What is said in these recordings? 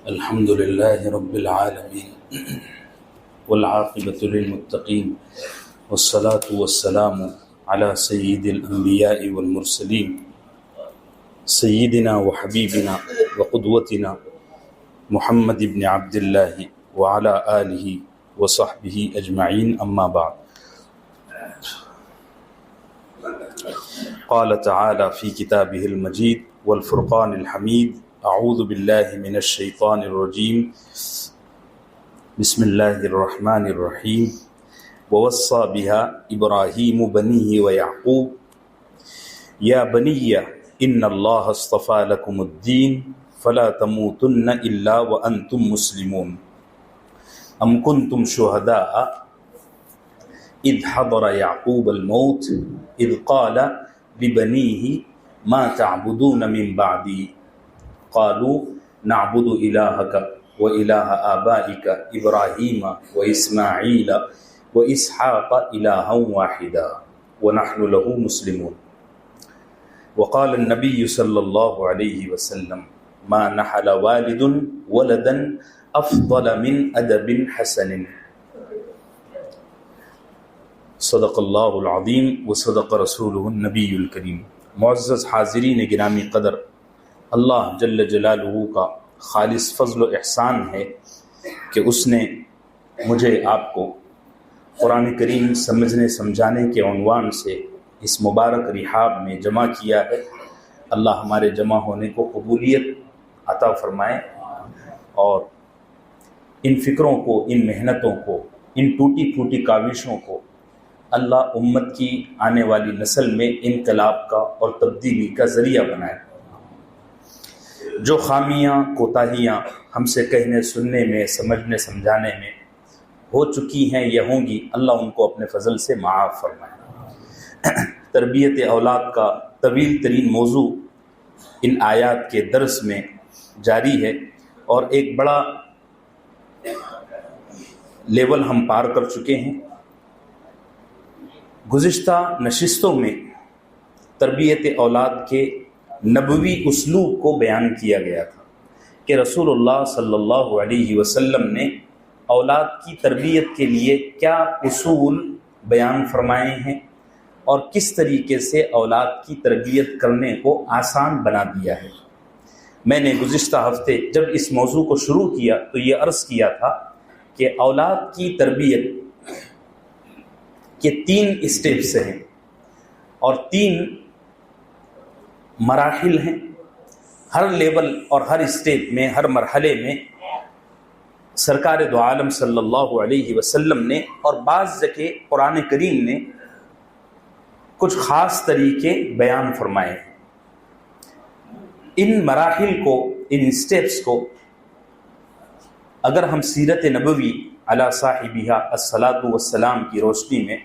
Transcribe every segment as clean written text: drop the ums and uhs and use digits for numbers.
الحمد لله رب العالمين والعاقبة للمتقين والصلاة والسلام على سيد الأنبياء والمرسلين سيدنا وحبيبنا وقدوتنا محمد بن عبد الله وعلى آله وصحبه أجمعين أما بعد. قال تعالى في كتابه المجيد والفرقان الحميد: اعوذ باللہ من الشیطان الرجیم بسم اللہ الرحمن الرحیم ووصى بها ابراہیم بنیہ ویعقوب یا بنی ان اللہ اصطفى لکم الدین فلا تموتن الا وانتم مسلمون ام کنتم شہداء اذ حضر یعقوب الموت اذ قال لبنیہ ما تعبدون من بعدی قالوا نعبد إلهك وإله آبائك إبراهيم وإسماعيل وإسحاق إلها واحدا ونحن له مسلمون. وقال النبي صلى الله عليه وسلم ما نحل والد ولدا أفضل من أدب حسن. صدق الله العظيم وصدق رسوله النبي الكريم. معزز حاضرین گرامی قدر، اللہ جل جلالہ کا خالص فضل و احسان ہے کہ اس نے مجھے آپ کو قرآن کریم سمجھنے سمجھانے کے عنوان سے اس مبارک رحاب میں جمع کیا ہے. اللہ ہمارے جمع ہونے کو قبولیت عطا فرمائے اور ان فکروں کو، ان محنتوں کو، ان ٹوٹی پھوٹی کاوشوں کو اللہ امت کی آنے والی نسل میں انقلاب کا اور تبدیلی کا ذریعہ بنائے. جو خامیاں، کوتاہیاں ہم سے کہنے سننے میں، سمجھنے سمجھانے میں ہو چکی ہیں یا ہوں گی، اللہ ان کو اپنے فضل سے معاف فرمائے. تربیت اولاد کا طویل ترین موضوع ان آیات کے درس میں جاری ہے اور ایک بڑا لیول ہم پار کر چکے ہیں. گزشتہ نشستوں میں تربیت اولاد کے نبوی اسلوب کو بیان کیا گیا تھا کہ رسول اللہ صلی اللہ علیہ وسلم نے اولاد کی تربیت کے لیے کیا اصول بیان فرمائے ہیں اور کس طریقے سے اولاد کی تربیت کرنے کو آسان بنا دیا ہے. میں نے گزشتہ ہفتے جب اس موضوع کو شروع کیا تو یہ عرض کیا تھا کہ اولاد کی تربیت کے 3 اسٹیپس ہیں اور 3 مراحل ہیں. ہر لیول اور ہر اسٹیپ میں، ہر مرحلے میں سرکار دو عالم صلی اللہ علیہ وسلم نے اور بعض جگہ قرآن کریم نے کچھ خاص طریقے بیان فرمائے ہیں. ان مراحل کو، ان اسٹیپس کو اگر ہم سیرت نبوی علی صاحبہا الصلاۃ والسلام کی روشنی میں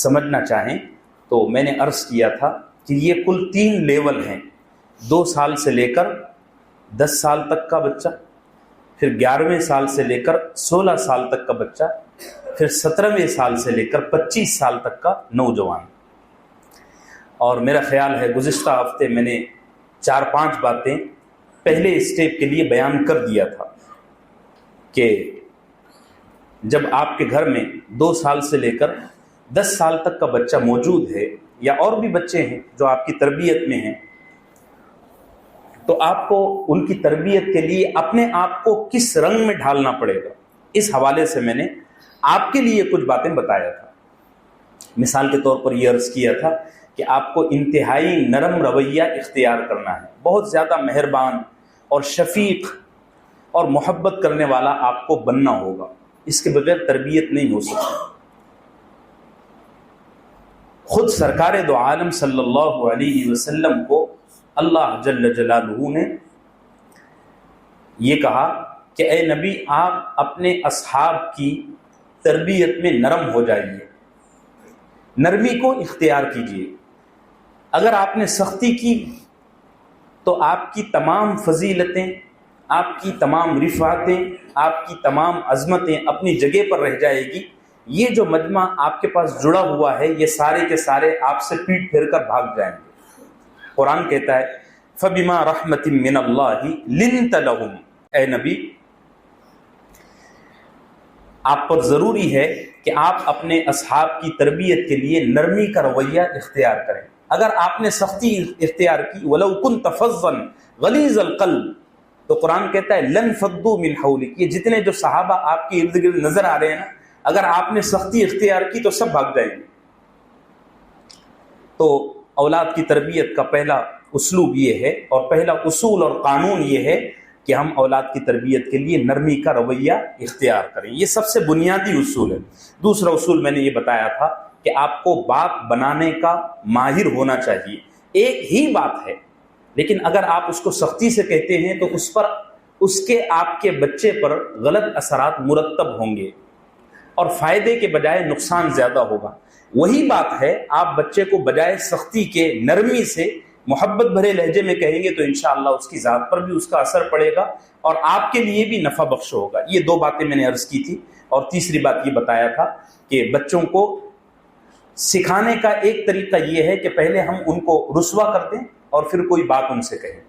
سمجھنا چاہیں تو میں نے عرض کیا تھا کہ یہ کل 3 لیول ہیں. 2 سال سے لے کر 10 سال تک کا بچہ، پھر 11ویں سال سے لے کر 16 سال تک کا بچہ، پھر 17ویں سال سے لے کر 25 سال تک کا نوجوان. اور میرا خیال ہے گزشتہ ہفتے میں نے 4-5 باتیں پہلے اسٹیپ کے لیے بیان کر دیا تھا کہ جب آپ کے گھر میں 2 سال سے لے کر 10 سال تک کا بچہ موجود ہے یا اور بھی بچے ہیں جو آپ کی تربیت میں ہیں، تو آپ کو ان کی تربیت کے لیے اپنے آپ کو کس رنگ میں ڈھالنا پڑے گا، اس حوالے سے میں نے آپ کے لیے کچھ باتیں بتایا تھا. مثال کے طور پر یہ عرض کیا تھا کہ آپ کو انتہائی نرم رویہ اختیار کرنا ہے، بہت زیادہ مہربان اور شفیق اور محبت کرنے والا آپ کو بننا ہوگا. اس کے بغیر تربیت نہیں ہو سکتی. خود سرکار دو عالم صلی اللہ علیہ وسلم کو اللہ جل جلالہ نے یہ کہا کہ اے نبی، آپ اپنے اصحاب کی تربیت میں نرم ہو جائیے، نرمی کو اختیار کیجیے. اگر آپ نے سختی کی تو آپ کی تمام فضیلتیں، آپ کی تمام رفعتیں، آپ کی تمام عظمتیں اپنی جگہ پر رہ جائے گی. یہ جو مجمع آپ کے پاس جڑا ہوا ہے یہ سارے کے سارے آپ سے پیٹ پھیر کر بھاگ جائیں گے. قرآن کہتا ہے فَبِمَا رَحْمَةٍ مِّنَ اللَّهِ لِنْتَ لَهُمْ، اے نبی آپ پر ضروری ہے کہ آپ اپنے اصحاب کی تربیت کے لیے نرمی کا رویہ اختیار کریں. اگر آپ نے سختی اختیار کی وَلَوْ كُنْتَ فَظًّا غَلِيظَ الْقَلْبِ، تو قرآن کہتا ہے لَنْ فَضُّوا مِنْ حَوْلِكَ، یہ جتنے جو صحابہ آپ کے ارد گرد نظر آ رہے ہیں نا، اگر آپ نے سختی اختیار کی تو سب بھاگ جائیں گے. تو اولاد کی تربیت کا پہلا اسلوب یہ ہے، اور پہلا اصول اور قانون یہ ہے کہ ہم اولاد کی تربیت کے لیے نرمی کا رویہ اختیار کریں. یہ سب سے بنیادی اصول ہے. دوسرا اصول میں نے یہ بتایا تھا کہ آپ کو بات بنانے کا ماہر ہونا چاہیے. ایک ہی بات ہے، لیکن اگر آپ اس کو سختی سے کہتے ہیں تو اس کے آپ کے بچے پر غلط اثرات مرتب ہوں گے اور فائدے کے بجائے نقصان زیادہ ہوگا. وہی بات ہے آپ بچے کو بجائے سختی کے نرمی سے محبت بھرے لہجے میں کہیں گے تو انشاءاللہ اس کی ذات پر بھی اس کا اثر پڑے گا اور آپ کے لیے بھی نفع بخش ہوگا. یہ دو باتیں میں نے عرض کی تھی. اور تیسری بات یہ بتایا تھا کہ بچوں کو سکھانے کا ایک طریقہ یہ ہے کہ پہلے ہم ان کو رسوا کر دیں اور پھر کوئی بات ان سے کہیں.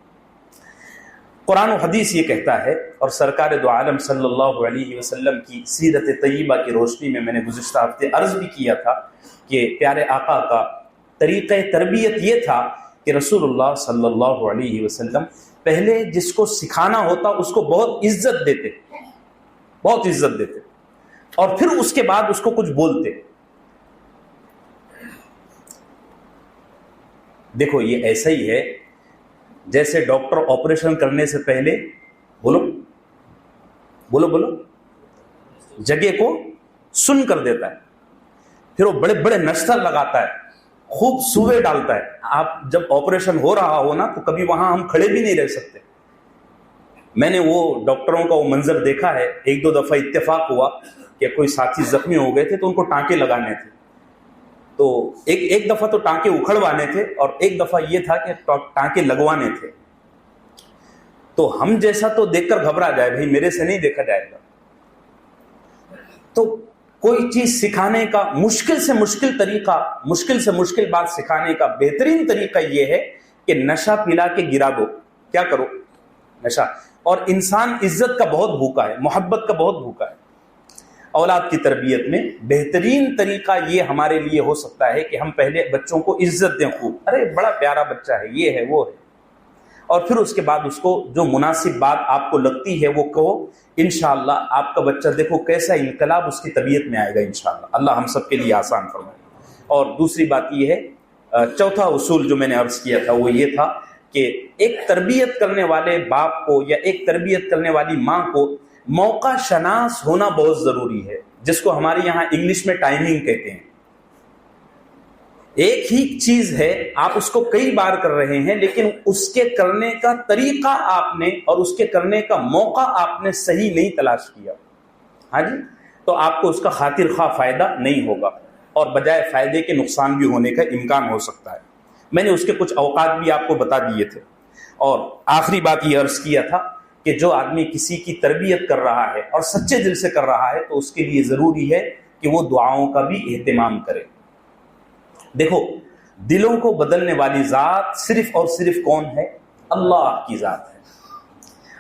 قرآن و حدیث یہ کہتا ہے، اور سرکار دو عالم صلی اللہ علیہ وسلم کی سیرت طیبہ کی روشنی میں نے گزشتہ ہفتے عرض بھی کیا تھا کہ پیارے آقا کا طریقہ تربیت یہ تھا کہ رسول اللہ صلی اللہ علیہ وسلم پہلے جس کو سکھانا ہوتا اس کو بہت عزت دیتے، بہت عزت دیتے، اور پھر اس کے بعد اس کو کچھ بولتے. دیکھو یہ ایسا ہی ہے جیسے ڈاکٹر آپریشن کرنے سے پہلے بولو جگہ کو سن کر دیتا ہے، پھر وہ بڑے بڑے نشتر لگاتا ہے، خوب سوئے ڈالتا ہے. آپ جب آپریشن ہو رہا ہو نا تو کبھی وہاں ہم کھڑے بھی نہیں رہ سکتے. میں نے وہ ڈاکٹروں کا وہ منظر دیکھا ہے. ایک دو دفعہ اتفاق ہوا کہ کوئی ساتھی زخمی ہو گئے تھے تو ان کو ٹانکے لگانے تھے، تو ایک دفعہ تو ٹانکے اکھڑوانے تھے اور ایک دفعہ یہ تھا کہ ٹانکے لگوانے تھے. تو ہم جیسا تو دیکھ کر گھبرا جائے، بھائی میرے سے نہیں دیکھا جائے گا. تو کوئی چیز سکھانے کا مشکل سے مشکل بات سکھانے کا بہترین طریقہ یہ ہے کہ نشہ پلا کے گرا دو. کیا کرو؟ نشہ. اور انسان عزت کا بہت بھوکا ہے، محبت کا بہت بھوکا ہے. اولاد کی تربیت میں بہترین طریقہ یہ ہمارے لیے ہو سکتا ہے کہ ہم پہلے بچوں کو عزت دیں خوب. ارے بڑا پیارا بچہ ہے، یہ ہے وہ ہے، اور پھر اس کے بعد اس کو جو مناسب بات آپ کو لگتی ہے وہ کہو. انشاءاللہ آپ کا بچہ دیکھو کیسا انقلاب اس کی طبیعت میں آئے گا انشاءاللہ. اللہ ہم سب کے لیے آسان فرمائے. اور دوسری بات یہ ہے، چوتھا اصول جو میں نے عرض کیا تھا وہ یہ تھا کہ ایک تربیت کرنے والے باپ کو یا ایک تربیت کرنے والی ماں کو موقع شناس ہونا بہت ضروری ہے، جس کو ہمارے یہاں انگلش میں ٹائمنگ کہتے ہیں. ایک ہی چیز ہے، آپ اس کو کئی بار کر رہے ہیں لیکن اس کے کرنے کا طریقہ آپ نے اور اس کے کرنے کا موقع آپ نے صحیح نہیں تلاش کیا، ہاں جی، تو آپ کو اس کا خاطر خواہ فائدہ نہیں ہوگا اور بجائے فائدے کے نقصان بھی ہونے کا امکان ہو سکتا ہے. میں نے اس کے کچھ اوقات بھی آپ کو بتا دیے تھے. اور آخری بات یہ عرض کیا تھا کہ جو آدمی کسی کی تربیت کر رہا ہے اور سچے دل سے کر رہا ہے تو اس کے لیے ضروری ہے کہ وہ دعاؤں کا بھی اہتمام کرے. دیکھو دلوں کو بدلنے والی ذات صرف اور صرف کون ہے؟ اللہ کی ذات ہے.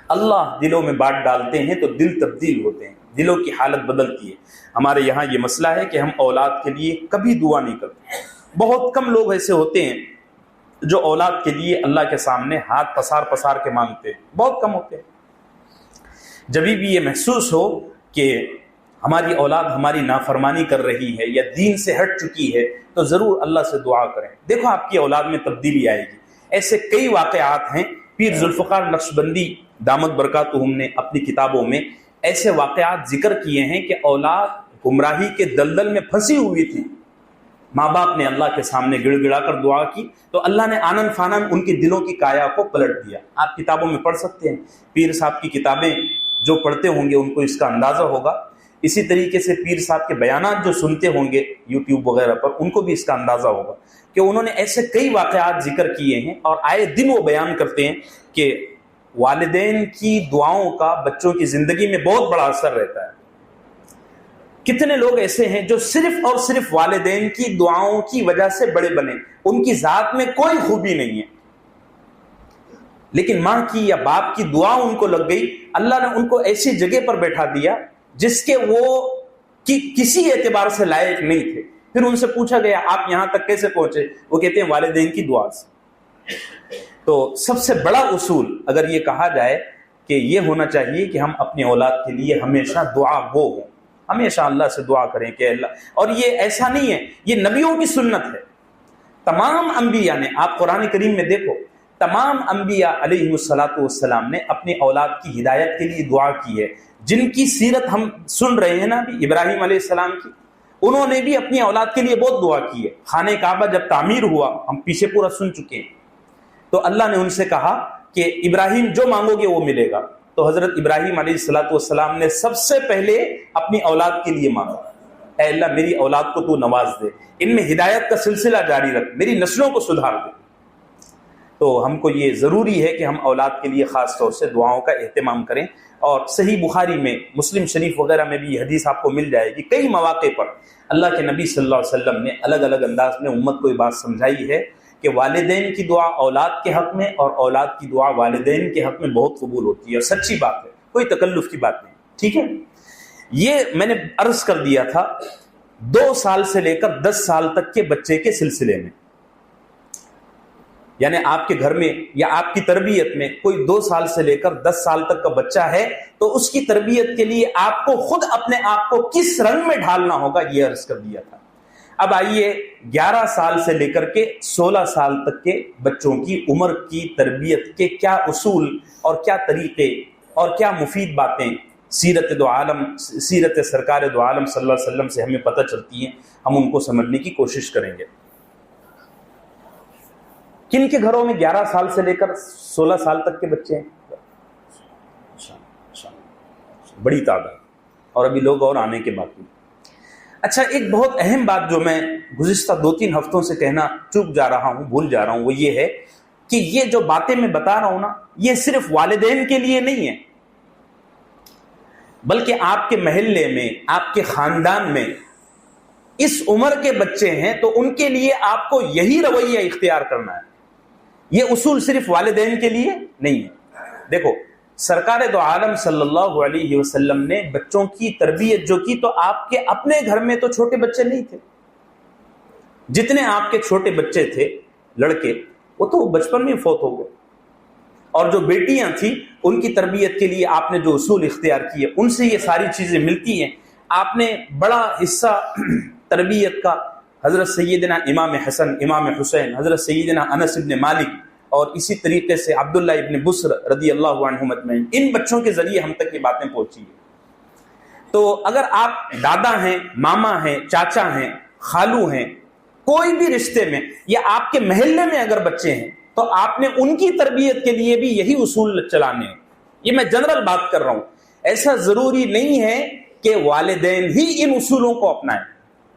اللہ دلوں میں بات ڈالتے ہیں تو دل تبدیل ہوتے ہیں، دلوں کی حالت بدلتی ہے. ہمارے یہاں یہ مسئلہ ہے کہ ہم اولاد کے لیے کبھی دعا نہیں کرتے. بہت کم لوگ ایسے ہوتے ہیں جو اولاد کے لیے اللہ کے سامنے ہاتھ پسار پسار کے مانگتے ہیں، بہت کم ہوتے ہیں. جب بھی یہ محسوس ہو کہ ہماری اولاد ہماری نافرمانی کر رہی ہے یا دین سے ہٹ چکی ہے تو ضرور اللہ سے دعا کریں. دیکھو آپ کی اولاد میں تبدیلی آئے گی. ایسے کئی واقعات ہیں. پیر ذوالفقار نقشبندی دامت برکاتہم نے اپنی کتابوں میں ایسے واقعات ذکر کیے ہیں کہ اولاد گمراہی کے دلدل میں پھنسی ہوئی تھی، ماں باپ نے اللہ کے سامنے گڑ گڑا کر دعا کی تو اللہ نے آنن فانن ان کے دلوں کی کایا کو پلٹ دیا. آپ کتابوں میں پڑھ سکتے ہیں. پیر صاحب کی کتابیں جو پڑھتے ہوں گے ان کو اس کا اندازہ ہوگا. اسی طریقے سے پیر صاحب کے بیانات جو سنتے ہوں گے یوٹیوب وغیرہ پر ان کو بھی اس کا اندازہ ہوگا کہ انہوں نے ایسے کئی واقعات ذکر کیے ہیں اور آئے دن وہ بیان کرتے ہیں کہ والدین کی دعاؤں کا بچوں کی زندگی میں بہت بڑا اثر رہتا ہے. کتنے لوگ ایسے ہیں جو صرف اور صرف والدین کی دعاؤں کی وجہ سے بڑے بنے، ان کی ذات میں کوئی خوبی نہیں ہے لیکن ماں کی یا باپ کی دعا ان کو لگ گئی. اللہ نے ان کو ایسی جگہ پر بیٹھا دیا جس کے وہ کسی اعتبار سے لائق نہیں تھے. پھر ان سے پوچھا گیا آپ یہاں تک کیسے پہنچے؟ وہ کہتے ہیں والدین کی دعا سے. تو سب سے بڑا اصول اگر یہ کہا جائے کہ یہ ہونا چاہیے کہ ہم اپنی اولاد کے لیے ہمیشہ دعا گو ہوں, ہمیشہ اللہ سے دعا کریں کہ اللہ. اور یہ ایسا نہیں ہے, یہ نبیوں کی سنت ہے. تمام انبیاء نے, آپ قرآن کریم میں دیکھو, تمام انبیاء علیہ الصلاۃ والسلام نے اپنی اولاد کی ہدایت کے لیے دعا کی ہے. جن کی سیرت ہم سن رہے ہیں نا ابھی, ابراہیم علیہ السلام کی, انہوں نے بھی اپنی اولاد کے لیے بہت دعا کی ہے. خانہ کعبہ جب تعمیر ہوا, ہم پیچھے پورا سن چکے ہیں, تو اللہ نے ان سے کہا کہ ابراہیم جو مانگو گے وہ ملے گا. تو حضرت ابراہیم علیہ الصلاۃ والسلام نے سب سے پہلے اپنی اولاد کے لیے مانگا, اے اللہ میری اولاد کو تو نواز دے, ان میں ہدایت کا سلسلہ جاری رکھ, میری نسلوں کو سدھار دے. تو ہم کو یہ ضروری ہے کہ ہم اولاد کے لیے خاص طور سے دعاؤں کا اہتمام کریں. اور صحیح بخاری میں, مسلم شریف وغیرہ میں بھی یہ حدیث آپ کو مل جائے گی. کئی مواقع پر اللہ کے نبی صلی اللہ علیہ وسلم نے الگ الگ انداز میں امت کو یہ بات سمجھائی ہے کہ والدین کی دعا اولاد کے حق میں اور اولاد کی دعا والدین کے حق میں بہت قبول ہوتی ہے. اور سچی بات ہے, کوئی تکلف کی بات نہیں. ٹھیک ہے, یہ میں نے عرض کر دیا تھا 2 سال سے لے کر 10 سال تک کے بچے کے سلسلے میں. یعنی آپ کے گھر میں یا آپ کی تربیت میں کوئی 2 سال سے لے کر 10 سال تک کا بچہ ہے, تو اس کی تربیت کے لیے آپ کو خود اپنے آپ کو کس رنگ میں ڈھالنا ہوگا یہ عرض کر دیا تھا. اب آئیے 11 سال سے لے کر کے 16 سال تک کے بچوں کی عمر کی تربیت کے کیا اصول اور کیا طریقے اور کیا مفید باتیں سیرت دو عالم, سیرت سرکار دو عالم صلی اللہ علیہ وسلم سے ہمیں پتہ چلتی ہیں, ہم ان کو سمجھنے کی کوشش کریں گے. کن کے گھروں میں 11 سال سے لے کر 16 سال تک کے بچے ہیں؟ بڑی تعداد, اور ابھی لوگ اور آنے کے باقی. اچھا, ایک بہت اہم بات جو میں گزشتہ 2-3 ہفتوں سے کہنا چوک جا رہا ہوں, بھول جا رہا ہوں, وہ یہ ہے کہ یہ جو باتیں میں بتا رہا ہوں نا, یہ صرف والدین کے لیے نہیں ہے, بلکہ آپ کے محلے میں, آپ کے خاندان میں اس عمر کے بچے ہیں تو ان کے لیے آپ کو یہی رویہ اختیار کرنا ہے. یہ اصول صرف والدین کے لیے نہیں ہے. دیکھو, سرکار دو عالم صلی اللہ علیہ وسلم نے بچوں کی تربیت جو کی, تو آپ کے اپنے گھر میں تو چھوٹے بچے نہیں تھے. جتنے آپ کے چھوٹے بچے تھے لڑکے, وہ تو بچپن میں فوت ہو گئے. اور جو بیٹیاں تھیں ان کی تربیت کے لیے آپ نے جو اصول اختیار کیے, ان سے یہ ساری چیزیں ملتی ہیں. آپ نے بڑا حصہ تربیت کا حضرت سیدنا امام حسن, امام حسین, حضرت سیدنا انس ابن مالک, اور اسی طریقے سے عبداللہ ابن بسر رضی اللہ عنہم اجمعین, ان بچوں کے ذریعے ہم تک یہ باتیں پہنچی ہیں. تو اگر آپ دادا ہیں, ماما ہیں, چاچا ہیں, خالو ہیں, کوئی بھی رشتے میں, یا آپ کے محلے میں اگر بچے ہیں, تو آپ نے ان کی تربیت کے لیے بھی یہی اصول چلانے ہیں. یہ میں جنرل بات کر رہا ہوں, ایسا ضروری نہیں ہے کہ والدین ہی ان اصولوں کو اپنائیں.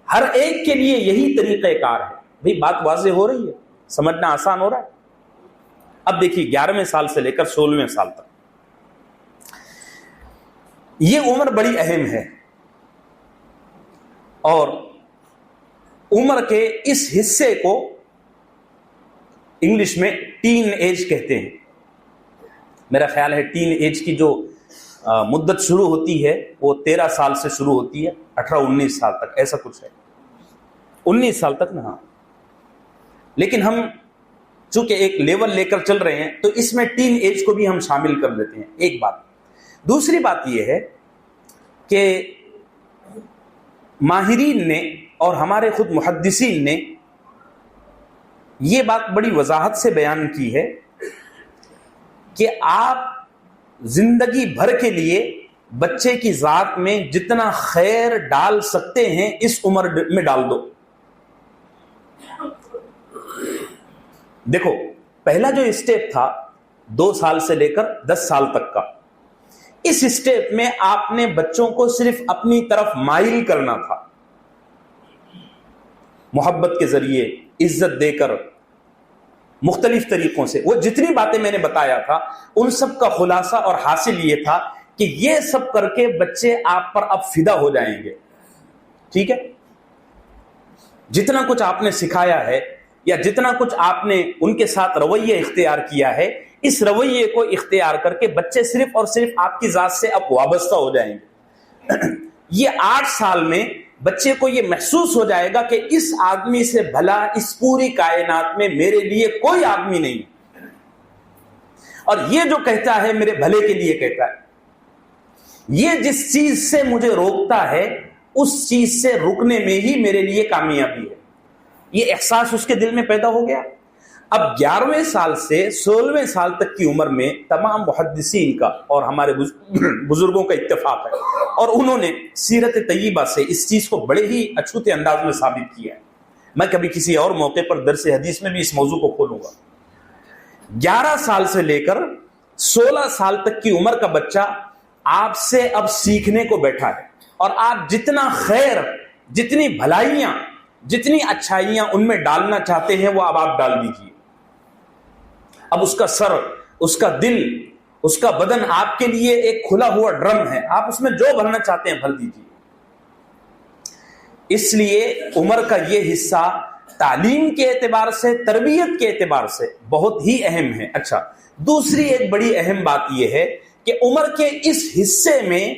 ہر ایک کے لیے یہی طریقہ کار ہے. بھئی بات واضح ہو رہی ہے, سمجھنا آسان ہو رہا ہے. اب دیکھیے 11ویں سال سے لے کر 16ویں سال تک یہ عمر بڑی اہم ہے, اور عمر کے اس حصے کو انگلش میں ٹین ایج کہتے ہیں. میرا خیال ہے ٹین ایج کی جو مدت شروع ہوتی ہے وہ 13 سال سے شروع ہوتی ہے, 18-19 سال تک, ایسا کچھ ہے, 19 سال تک نا. ہاں, لیکن ہم چونکہ ایک لیول لے کر چل رہے ہیں تو اس میں ٹین ایج کو بھی ہم شامل کر لیتے ہیں. ایک بات. دوسری بات یہ ہے کہ ماہرین نے اور ہمارے خود محدثین نے یہ بات بڑی وضاحت سے بیان کی ہے کہ آپ زندگی بھر کے لیے بچے کی ذات میں جتنا خیر ڈال سکتے ہیں اس عمر میں ڈال دو. دیکھو, پہلا جو اسٹیپ تھا 2 سال سے لے کر 10 سال تک کا, اس اسٹیپ میں آپ نے بچوں کو صرف اپنی طرف مائل کرنا تھا, محبت کے ذریعے, عزت دے کر, مختلف طریقوں سے. وہ جتنی باتیں میں نے بتایا تھا ان سب کا خلاصہ اور حاصل یہ تھا کہ یہ سب کر کے بچے آپ پر اب فدا ہو جائیں گے. ٹھیک ہے, جتنا کچھ آپ نے سکھایا ہے یا جتنا کچھ آپ نے ان کے ساتھ رویہ اختیار کیا ہے, اس رویے کو اختیار کر کے بچے صرف اور صرف آپ کی ذات سے اب وابستہ ہو جائیں گے. یہ 8 سال میں بچے کو یہ محسوس ہو جائے گا کہ اس آدمی سے بھلا اس پوری کائنات میں میرے لیے کوئی آدمی نہیں، اور یہ جو کہتا ہے میرے بھلے کے لیے کہتا ہے، یہ جس چیز سے مجھے روکتا ہے اس چیز سے رکنے میں ہی میرے لیے کامیابی ہے، یہ احساس اس کے دل میں پیدا ہو گیا۔ اب 11ویں سال سے 16ویں سال تک کی عمر میں تمام محدثین کا اور ہمارے بزرگوں کا اتفاق ہے، اور انہوں نے سیرت طیبہ سے اس چیز کو بڑے ہی اچھوتے انداز میں ثابت کیا ہے۔ میں کبھی کسی اور موقع پر درس حدیث میں بھی اس موضوع کو کھولوں گا۔ 11 سال سے لے کر 16 سال تک کی عمر کا بچہ آپ سے اب سیکھنے کو بیٹھا ہے، اور آپ جتنا خیر، جتنی بھلائیاں، جتنی اچھائیاں ان میں ڈالنا چاہتے ہیں وہ اب آپ ڈال دیجیے۔ اب اس کا سر، اس کا دل، اس کا بدن آپ کے لیے ایک کھلا ہوا ڈرم ہے، آپ اس میں جو بھرنا چاہتے ہیں بھر دیجیے۔ اس لیے عمر کا یہ حصہ تعلیم کے اعتبار سے، تربیت کے اعتبار سے بہت ہی اہم ہے۔ اچھا، دوسری ایک بڑی اہم بات یہ ہے کہ عمر کے اس حصے میں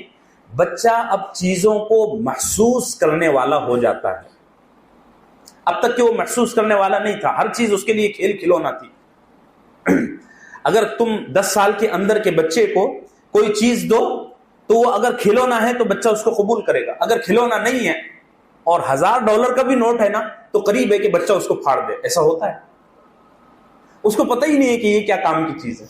بچہ اب چیزوں کو محسوس کرنے والا ہو جاتا ہے۔ اب تک کہ وہ محسوس کرنے والا نہیں تھا، ہر چیز اس کے لیے کھیل کھلونا تھی۔ اگر تم 10 سال کے اندر کے بچے کو کوئی چیز دو تو وہ اگر کھلونا ہے تو بچہ اس کو قبول کرے گا، اگر کھلونا نہیں ہے اور $1000 کا بھی نوٹ ہے نا تو قریب ہے کہ بچہ اس کو پھاڑ دے۔ ایسا ہوتا ہے، اس کو پتہ ہی نہیں ہے کہ یہ کیا کام کی چیز ہے۔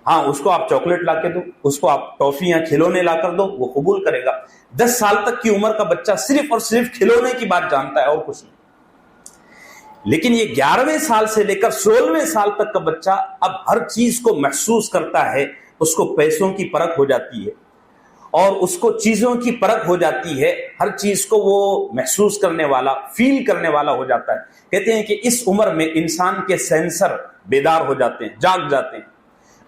ہاں، اس کو آپ چاکلیٹ لا کے دو، اس کو آپ ٹافیاں، کھلونے لا کر دو، وہ قبول کرے گا۔ 10 سال تک کی عمر کا بچہ صرف اور صرف کھلونے کی بات جانتا ہے اور کچھ نہیں۔ لیکن یہ 11ویں سال سے لے کر 16ویں سال تک کا بچہ اب ہر چیز کو محسوس کرتا ہے، اس کو پیسوں کی پرکھ ہو جاتی ہے اور اس کو چیزوں کی پرکھ ہو جاتی ہے، ہر چیز کو وہ محسوس کرنے والا، فیل کرنے والا ہو جاتا ہے۔ کہتے ہیں کہ اس عمر میں انسان کے سینسر بیدار ہو جاتے ہیں، جاگ جاتے ہیں،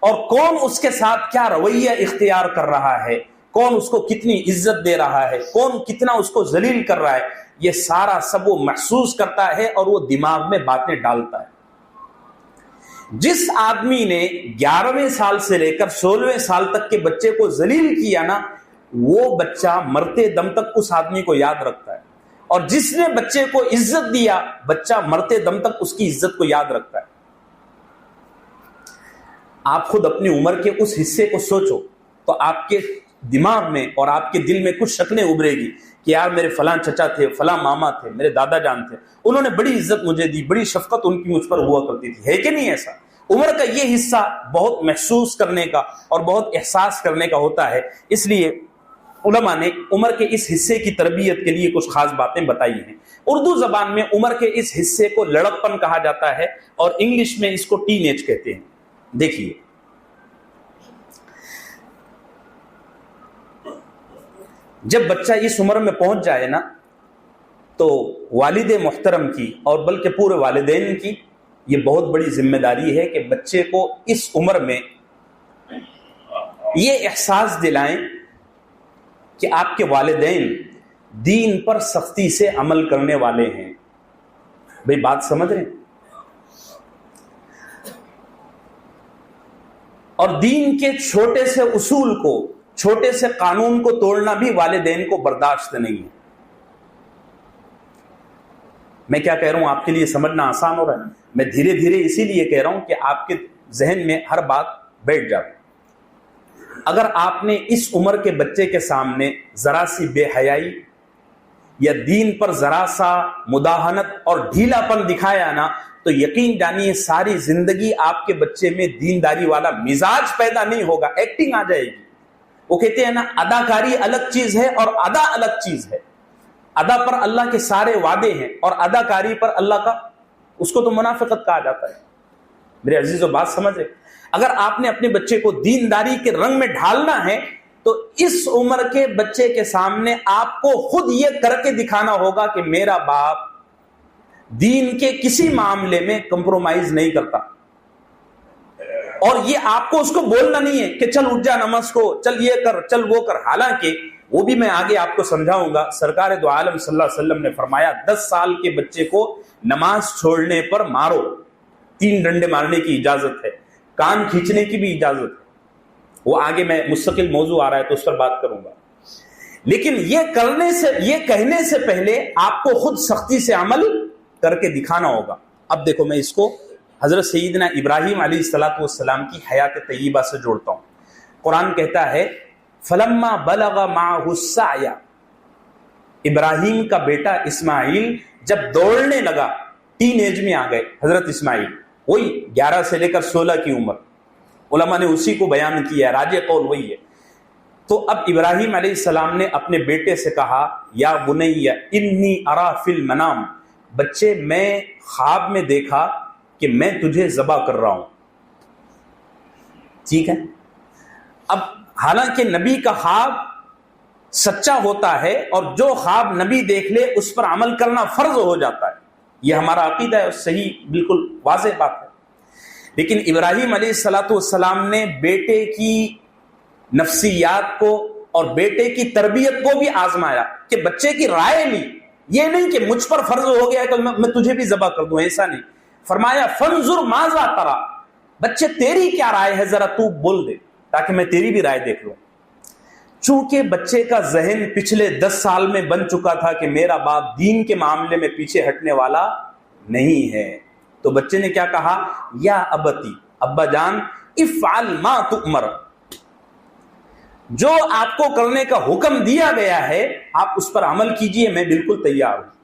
اور کون اس کے ساتھ کیا رویہ اختیار کر رہا ہے، کون اس کو کتنی عزت دے رہا ہے، کون کتنا اس کو ذلیل کر رہا ہے، یہ سارا سب وہ محسوس کرتا ہے اور وہ دماغ میں باتیں ڈالتا ہے۔ جس آدمی نے 11ویں سال سے لے کر 16ویں سال تک کے بچے کو ذلیل کیا نا، وہ بچہ مرتے دم تک اس آدمی کو یاد رکھتا ہے، اور جس نے بچے کو عزت دیا، بچہ مرتے دم تک اس کی عزت کو یاد رکھتا ہے۔ آپ خود اپنی عمر کے اس حصے کو سوچو تو آپ کے دماغ میں اور آپ کے دل میں کچھ شکلیں ابھرے گی کہ یار میرے فلاں چچا تھے، فلاں ماما تھے، میرے دادا جان تھے، انہوں نے بڑی عزت مجھے دی، بڑی شفقت ان کی مجھ پر ہوا کرتی تھی۔ ہے کہ نہیں ایسا؟ عمر کا یہ حصہ بہت محسوس کرنے کا اور بہت احساس کرنے کا ہوتا ہے۔ اس لیے علماء نے عمر کے اس حصے کی تربیت کے لیے کچھ خاص باتیں بتائی ہیں۔ اردو زبان میں عمر کے اس حصے کو لڑکپن کہا جاتا ہے، اور انگلش میں اس کو ٹین ایج کہتے ہیں۔ دیکھیے، جب بچہ اس عمر میں پہنچ جائے نا تو والد محترم کی اور بلکہ پورے والدین کی یہ بہت بڑی ذمہ داری ہے کہ بچے کو اس عمر میں یہ احساس دلائیں کہ آپ کے والدین دین پر سختی سے عمل کرنے والے ہیں۔ بھئی بات سمجھ رہے ہیں؟ اور دین کے چھوٹے سے اصول کو، چھوٹے سے قانون کو توڑنا بھی والدین کو برداشت نہیں ہے۔ میں کیا کہہ رہا ہوں آپ کے لیے سمجھنا آسان ہو رہا ہے؟ میں دھیرے دھیرے اسی لیے کہہ رہا ہوں کہ آپ کے ذہن میں ہر بات بیٹھ جائے۔ اگر آپ نے اس عمر کے بچے کے سامنے ذرا سی بے حیائی یا دین پر ذرا سا مداہنت اور ڈھیلا پن دکھایا نا تو یقین جانیے ساری زندگی آپ کے بچے میں دینداری والا مزاج پیدا نہیں ہوگا، ایکٹنگ آ جائے گی۔ وہ کہتے ہیں نا، اداکاری الگ چیز ہے اور ادا الگ چیز ہے۔ ادا پر اللہ کے سارے وعدے ہیں اور اداکاری پر اللہ کا، اس کو تو منافقت کہا جاتا ہے۔ میرے عزیزو بات سمجھے، اگر آپ نے اپنے بچے کو دینداری کے رنگ میں ڈھالنا ہے تو اس عمر کے بچے کے سامنے آپ کو خود یہ کر کے دکھانا ہوگا کہ میرا باپ دین کے کسی معاملے میں کمپرومائز نہیں کرتا، اور یہ آپ کو اس کو بولنا نہیں ہے کہ چل اٹھ جا نماز کو، چل یہ کر، چل وہ کر۔ حالانکہ وہ بھی میں آگے آپ کو سمجھاؤں گا۔ سرکار دو عالم صلی اللہ علیہ وسلم نے فرمایا 10 سال کے بچے کو نماز چھوڑنے پر مارو، 3 ڈنڈے مارنے کی اجازت ہے، کان کھینچنے کی بھی اجازت ہے۔ وہ آگے میں مستقل موضوع آ رہا ہے تو اس پر بات کروں گا۔ لیکن یہ کہنے سے پہلے آپ کو خود سختی سے عمل کر کے دکھانا ہوگا. اب دیکھو میں اس کو حضرت سیدنا ابراہیم علیہ الصلوۃ والسلام کی حیات طیبہ سے جوڑتا ہوں. قرآن کہتا ہے فلما بلغ معه السعی، ابراہیم کا بیٹا اسماعیل جب دوڑنے لگا، ٹین ایج میں آ گئے حضرت اسماعیل، وہی 11 سے لے کر 16 کی عمر، علماء نے اسی کو بیان کیا، راجح قول وہی ہے. تو اب ابراہیم علیہ السلام نے اپنے بیٹے سے کہا یا بنی انی ارا فی المنام، بچے میں خواب میں دیکھا کہ میں تجھے ذبح کر رہا ہوں. ٹھیک ہے. اب حالانکہ نبی کا خواب سچا ہوتا ہے اور جو خواب نبی دیکھ لے اس پر عمل کرنا فرض ہو جاتا ہے، یہ ہمارا عقیدہ ہے، صحیح بالکل واضح بات ہے. لیکن ابراہیم علیہ الصلوۃ والسلام نے بیٹے کی نفسیات کو اور بیٹے کی تربیت کو بھی آزمایا کہ بچے کی رائے لی. یہ نہیں کہ مجھ پر فرض ہو گیا کہ میں تجھے بھی ذبح کر دوں، ایسا نہیں. فرمایا فانظر ماذا ترى، بچے تیری کیا رائے ہے ذرا تو بول دے تاکہ میں تیری بھی رائے دیکھ لوں. چونکہ بچے کا ذہن پچھلے 10 سال میں بن چکا تھا کہ میرا باپ دین کے معاملے میں پیچھے ہٹنے والا نہیں ہے، تو بچے نے کیا کہا یا ابتی، ابا جان افعل ما تؤمر، جو آپ کو کرنے کا حکم دیا گیا ہے آپ اس پر عمل کیجئے، میں بالکل تیار ہوں.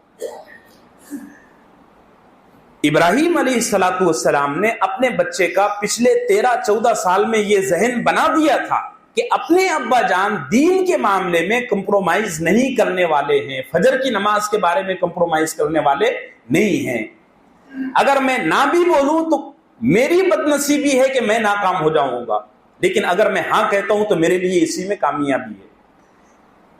ابراہیم علیہ الصلوۃ والسلام نے اپنے بچے کا پچھلے 13-14 سال میں یہ ذہن بنا دیا تھا کہ اپنے ابا جان دین کے معاملے میں کمپرومائز نہیں کرنے والے ہیں، فجر کی نماز کے بارے میں کمپرومائز کرنے والے نہیں ہیں. اگر میں نہ بھی بولوں تو میری بدنصیبی ہے کہ میں ناکام ہو جاؤں گا، لیکن اگر میں ہاں کہتا ہوں تو میرے لیے اسی میں کامیابی ہے.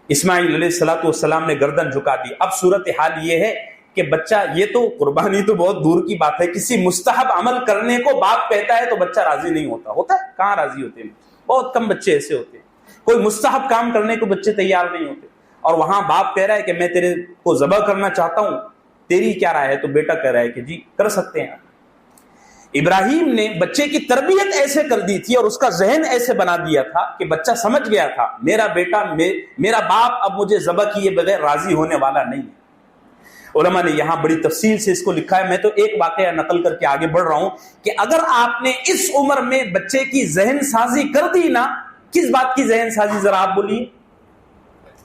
اسماعیل علیہ الصلوۃ والسلام نے گردن جھکا دی. اب صورتحال یہ ہے کہ بچہ، یہ تو قربانی تو بہت دور کی بات ہے، کسی مستحب عمل کرنے کو باپ کہتا ہے تو بچہ راضی نہیں ہوتا ہے؟ کہاں راضی ہوتے ہیں؟ بہت کم بچے ایسے ہوتے ہیں. کوئی مستحب کام کرنے کو بچے تیار نہیں ہوتے، اور وہاں باپ کہہ رہا ہے کہ میں تیرے کو ذبح کرنا چاہتا ہوں، تیری کیا رائے ہے؟ تو بیٹا کہہ رہا ہے کہ جی کر سکتے ہیں. ابراہیم نے بچے کی تربیت ایسے کر دی تھی اور اس کا ذہن ایسے بنا دیا تھا کہ بچہ سمجھ گیا تھا میرا بیٹا، میرا باپ اب مجھے ذبح کیے بغیر راضی ہونے والا نہیں ہے. علماء نے یہاں بڑی تفصیل سے اس کو لکھا ہے. میں تو ایک واقعہ نقل کر کے آگے بڑھ رہا ہوں کہ اگر آپ نے اس عمر میں بچے کی ذہن سازی کر دی نا، کس بات کی ذہن سازی ذرا آپ بولیے،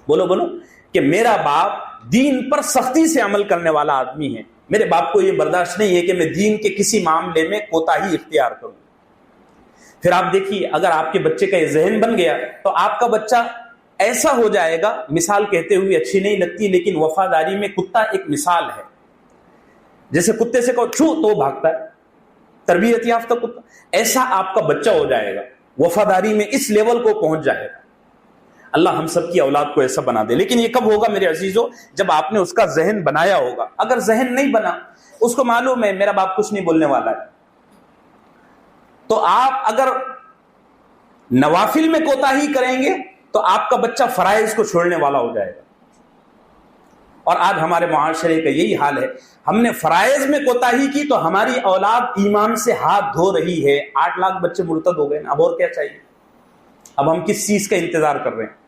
بولو کہ میرا باپ دین پر سختی سے عمل کرنے والا آدمی ہے، میرے باپ کو یہ برداشت نہیں ہے کہ میں دین کے کسی معاملے میں کوتاہی اختیار کروں. پھر آپ دیکھیے اگر آپ کے بچے کا یہ ذہن بن گیا تو آپ کا بچہ ایسا ہو جائے گا، مثال کہتے ہوئے اچھی نہیں لگتی لیکن وفاداری میں کتا ایک مثال ہے. جیسے کتے سے کہو چھو تو بھاگتا ہے، تربیت یافتہ کتا، ایسا آپ کا بچہ ہو جائے گا، وفاداری میں اس لیول کو پہنچ جائے گا. اللہ ہم سب کی اولاد کو ایسا بنا دے. لیکن یہ کب ہوگا میرے عزیزو؟ جب آپ نے اس کا ذہن بنایا ہوگا. اگر ذہن نہیں بنا، اس کو معلوم ہے میرا باپ کچھ نہیں بولنے والا ہے، تو آپ اگر نوافل میں کوتاہی کریں گے تو آپ کا بچہ فرائض کو چھوڑنے والا ہو جائے گا. اور آج ہمارے معاشرے کا یہی حال ہے، ہم نے فرائض میں کوتاہی کی تو ہماری اولاد ایمان سے ہاتھ دھو رہی ہے. 8 لاکھ بچے مرتد ہو گئے نا، اب اور کیا چاہیے؟ اب ہم کس چیز کا انتظار کر رہے ہیں؟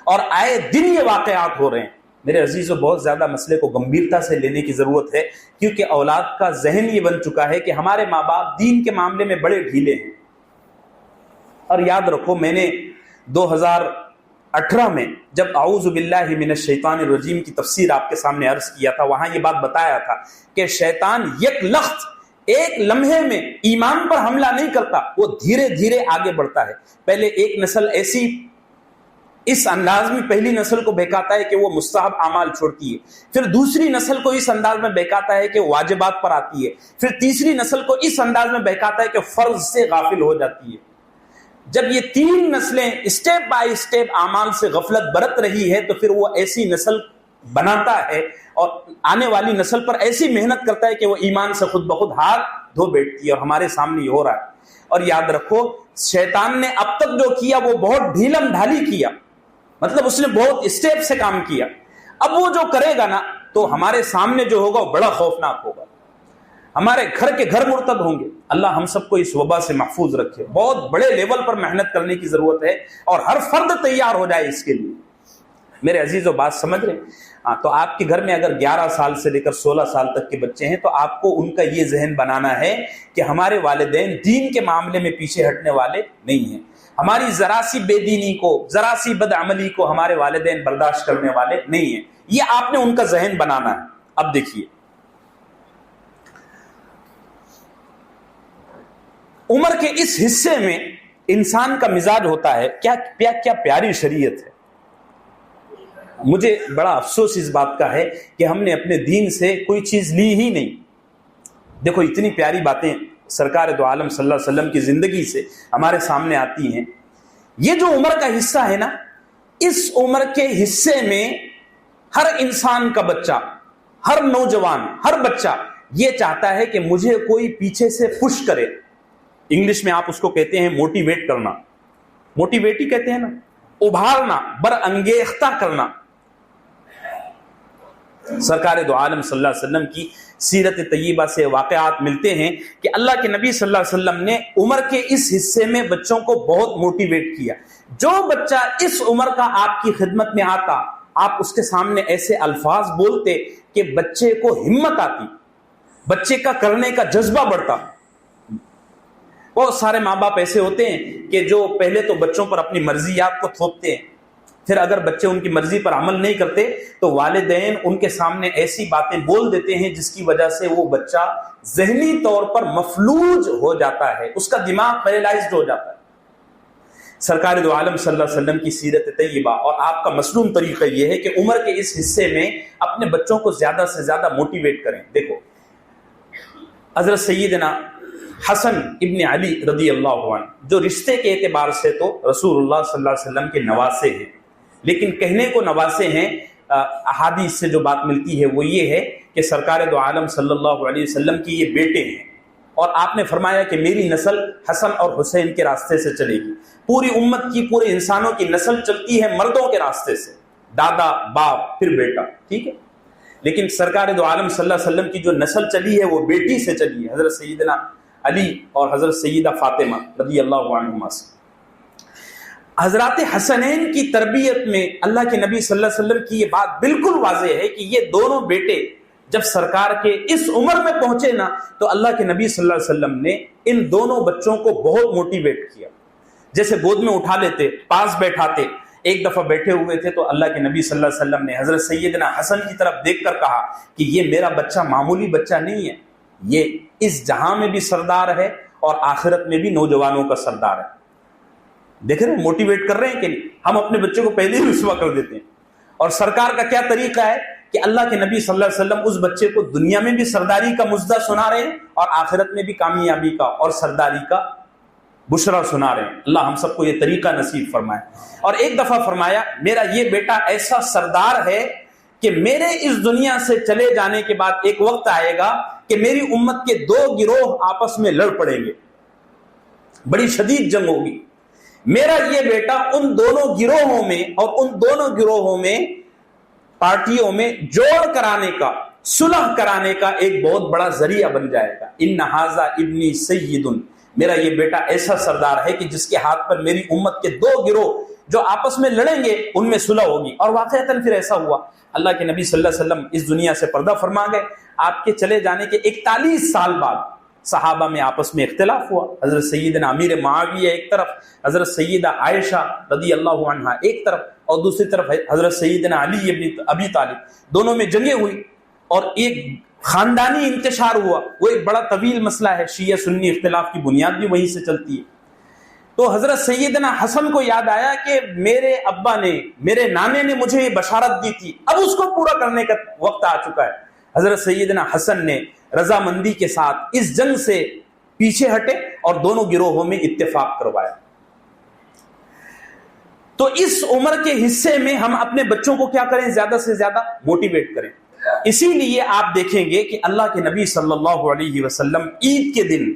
اور آئے دن یہ واقعات ہو رہے ہیں. میرے عزیزو بہت زیادہ مسئلے کو گمبھیرتا سے لینے کی ضرورت ہے، کیونکہ اولاد کا ذہن یہ بن چکا ہے کہ ہمارے ماں باپ دین کے معاملے میں بڑے ڈھیلے ہیں. اور یاد رکھو میں نے 2018 میں جب اعوذ باللہ من الشیطان الرجیم کی تفسیر آپ کے سامنے عرض کیا تھا، وہاں یہ بات بتایا تھا کہ شیطان یک لخت ایک لمحے میں ایمان پر حملہ نہیں کرتا، وہ دھیرے دھیرے آگے بڑھتا ہے. پہلے ایک نسل ایسی اس انداز میں پہلی نسل کو بہکاتا ہے کہ وہ مستحب اعمال چھوڑتی ہے، پھر دوسری نسل کو اس انداز میں بہکاتا ہے کہ واجبات پر آتی ہے، پھر تیسری نسل کو اس انداز میں بہکاتا ہے کہ فرض سے غافل ہو جاتی ہے. جب یہ 3 نسلیں اسٹیپ بائی اسٹیپ اعمال سے غفلت برت رہی ہے تو پھر وہ ایسی نسل بناتا ہے اور آنے والی نسل پر ایسی محنت کرتا ہے کہ وہ ایمان سے خود بخود ہاتھ دھو بیٹھتی ہے. اور ہمارے سامنے یہ ہو رہا ہے. اور یاد رکھو شیطان نے اب تک جو کیا وہ بہت ڈھیلم ڈھالی کیا، مطلب اس نے بہت اسٹیپ سے کام کیا. اب وہ جو کرے گا نا تو ہمارے سامنے جو ہوگا وہ بڑا خوفناک ہوگا. ہمارے گھر کے گھر مرتد ہوں گے. اللہ ہم سب کو اس وبا سے محفوظ رکھے. بہت بڑے لیول پر محنت کرنے کی ضرورت ہے اور ہر فرد تیار ہو جائے اس کے لیے. میرے عزیزو بات سمجھ رہے ہیں؟ تو آپ کے گھر میں اگر 11 سال سے لے کر 16 سال تک کے بچے ہیں تو آپ کو ان کا یہ ذہن بنانا ہے کہ ہمارے والدین دین کے معاملے میں پیچھے ہٹنے والے نہیں ہیں، ہماری ذرا سی بے دینی کو، ذرا سی بدعملی کو ہمارے والدین برداشت کرنے والے نہیں ہیں، یہ آپ نے ان کا ذہن بنانا ہے۔ اب دیکھیے عمر کے اس حصے میں انسان کا مزاج ہوتا ہے، کیا پیاری شریعت ہے۔ مجھے بڑا افسوس اس بات کا ہے کہ ہم نے اپنے دین سے کوئی چیز لی ہی نہیں۔ دیکھو اتنی پیاری باتیں سرکار دو عالم صلی اللہ علیہ وسلم کی زندگی سے ہمارے سامنے آتی ہیں۔ یہ جو عمر کا حصہ ہے نا، اس عمر کے حصے میں ہر انسان کا بچہ، ہر نوجوان، ہر بچہ یہ چاہتا ہے کہ مجھے کوئی پیچھے سے پش کرے۔ انگلش میں آپ اس کو کہتے ہیں موٹیویٹ کرنا، موٹیویٹ ہی کہتے ہیں نا، ابھارنا، برانگیختہ کرنا۔ سرکار دو عالم صلی اللہ علیہ وسلم کی سیرت طیبہ سے واقعات ملتے ہیں کہ اللہ کے نبی صلی اللہ علیہ وسلم نے عمر کے اس حصے میں بچوں کو بہت موٹیویٹ کیا۔ جو بچہ اس عمر کا آپ کی خدمت میں آتا، آپ اس کے سامنے ایسے الفاظ بولتے کہ بچے کو ہمت آتی، بچے کا کرنے کا جذبہ بڑھتا۔ بہت سارے ماں باپ ایسے ہوتے ہیں کہ جو پہلے تو بچوں پر اپنی مرضیات کو تھوپتے ہیں، پھر اگر بچے ان کی مرضی پر عمل نہیں کرتے تو والدین ان کے سامنے ایسی باتیں بول دیتے ہیں جس کی وجہ سے وہ بچہ ذہنی طور پر مفلوج ہو جاتا ہے، اس کا دماغ پیرالائزڈ ہو جاتا ہے۔ سرکار دو عالم صلی اللہ علیہ وسلم کی سیرت طیبہ اور آپ کا مصنون طریقہ یہ ہے کہ عمر کے اس حصے میں اپنے بچوں کو زیادہ سے زیادہ موٹیویٹ کریں۔ دیکھو حضرت سیدنا حسن ابن علی رضی اللہ عنہ جو رشتے کے اعتبار سے تو رسول اللہ صلی اللہ علیہ وسلم کے نواسے ہیں، لیکن کہنے کو نواسے ہیں، احادیث سے جو بات ملتی ہے وہ یہ ہے کہ سرکار دو عالم صلی اللہ علیہ وسلم کی یہ بیٹے ہیں، اور آپ نے فرمایا کہ میری نسل حسن اور حسین کے راستے سے چلے گی۔ پوری امت کی، پورے انسانوں کی نسل چلتی ہے مردوں کے راستے سے، دادا، باپ، پھر بیٹا، ٹھیک ہے، لیکن سرکار دو عالم صلی اللہ علیہ وسلم کی جو نسل چلی ہے وہ بیٹی سے چلی ہے، حضرت سیدنا علی اور حضرت سیدہ فاطمہ رضی اللہ عنہما سے۔ حضرات حسنین کی تربیت میں اللہ کے نبی صلی اللہ علیہ وسلم کی یہ بات بالکل واضح ہے کہ یہ دونوں بیٹے جب سرکار کے اس عمر میں پہنچے نا تو اللہ کے نبی صلی اللہ علیہ وسلم نے ان دونوں بچوں کو بہت موٹیویٹ کیا، جیسے گود میں اٹھا لیتے، پاس بیٹھاتے۔ ایک دفعہ بیٹھے ہوئے تھے تو اللہ کے نبی صلی اللہ علیہ وسلم نے حضرت سیدنا حسن کی طرف دیکھ کر کہا کہ یہ میرا بچہ معمولی بچہ نہیں ہے، یہ اس جہاں میں بھی سردار ہے اور آخرت میں بھی نوجوانوں کا سردار ہے۔ دیکھ رہے ہیں موٹیویٹ کر رہے ہیں کہ نہیں؟ ہم اپنے بچے کو پہلے ہی رسوا کر دیتے ہیں۔ اور سرکار کا کیا طریقہ ہے کہ اللہ کے نبی صلی اللہ علیہ وسلم اس بچے کو دنیا میں بھی سرداری کا مژدہ سنا رہے ہیں اور آخرت میں بھی کامیابی کا اور سرداری کا بشرا سنا رہے ہیں۔ اللہ ہم سب کو یہ طریقہ نصیب فرمائے۔ اور ایک دفعہ فرمایا میرا یہ بیٹا ایسا سردار ہے کہ میرے اس دنیا سے چلے جانے کے بعد ایک وقت آئے گا کہ میری امت کے دو گروہ آپس میں لڑ پڑیں گے، بڑی شدید جنگ ہوگی۔ میرا یہ بیٹا ان دونوں گروہوں میں اور ان دونوں گروہوں میں پارٹیوں میں جوڑ کرانے کا، صلح کرانے کا ایک بہت بڑا ذریعہ بن جائے گا۔ ان ھذا ابنی سید، میرا یہ بیٹا ایسا سردار ہے کہ جس کے ہاتھ پر میری امت کے دو گروہ جو آپس میں لڑیں گے ان میں صلح ہوگی۔ اور واقعتاً پھر ایسا ہوا۔ اللہ کے نبی صلی اللہ علیہ وسلم اس دنیا سے پردہ فرما گئے۔ آپ کے چلے جانے کے 41 سال بعد صحابہ میں آپس میں اختلاف ہوا۔ حضرت سیدنا امیر معاویہ ایک طرف، حضرت سیدہ عائشہ رضی اللہ عنہا ایک طرف، اور دوسری طرف حضرت سیدنا علی ابن ابی طالب، دونوں میں جنگیں ہوئی اور ایک خاندانی انتشار ہوا۔ وہ ایک بڑا طویل مسئلہ ہے، شیعہ سنی اختلاف کی بنیاد بھی وہیں سے چلتی ہے۔ تو حضرت سیدنا حسن کو یاد آیا کہ میرے ابا نے، میرے نانے نے مجھے یہ بشارت دی تھی، اب اس کو پورا کرنے کا وقت آ چکا ہے۔ حضرت سیدنا حسن نے رضامندی کے ساتھ اس جنگ سے پیچھے ہٹے اور دونوں گروہوں میں اتفاق کروایا۔ تو اس عمر کے حصے میں ہم اپنے بچوں کو کیا کریں؟ زیادہ سے زیادہ موٹیویٹ کریں۔ اسی لیے آپ دیکھیں گے کہ اللہ کے نبی صلی اللہ علیہ وسلم عید کے دن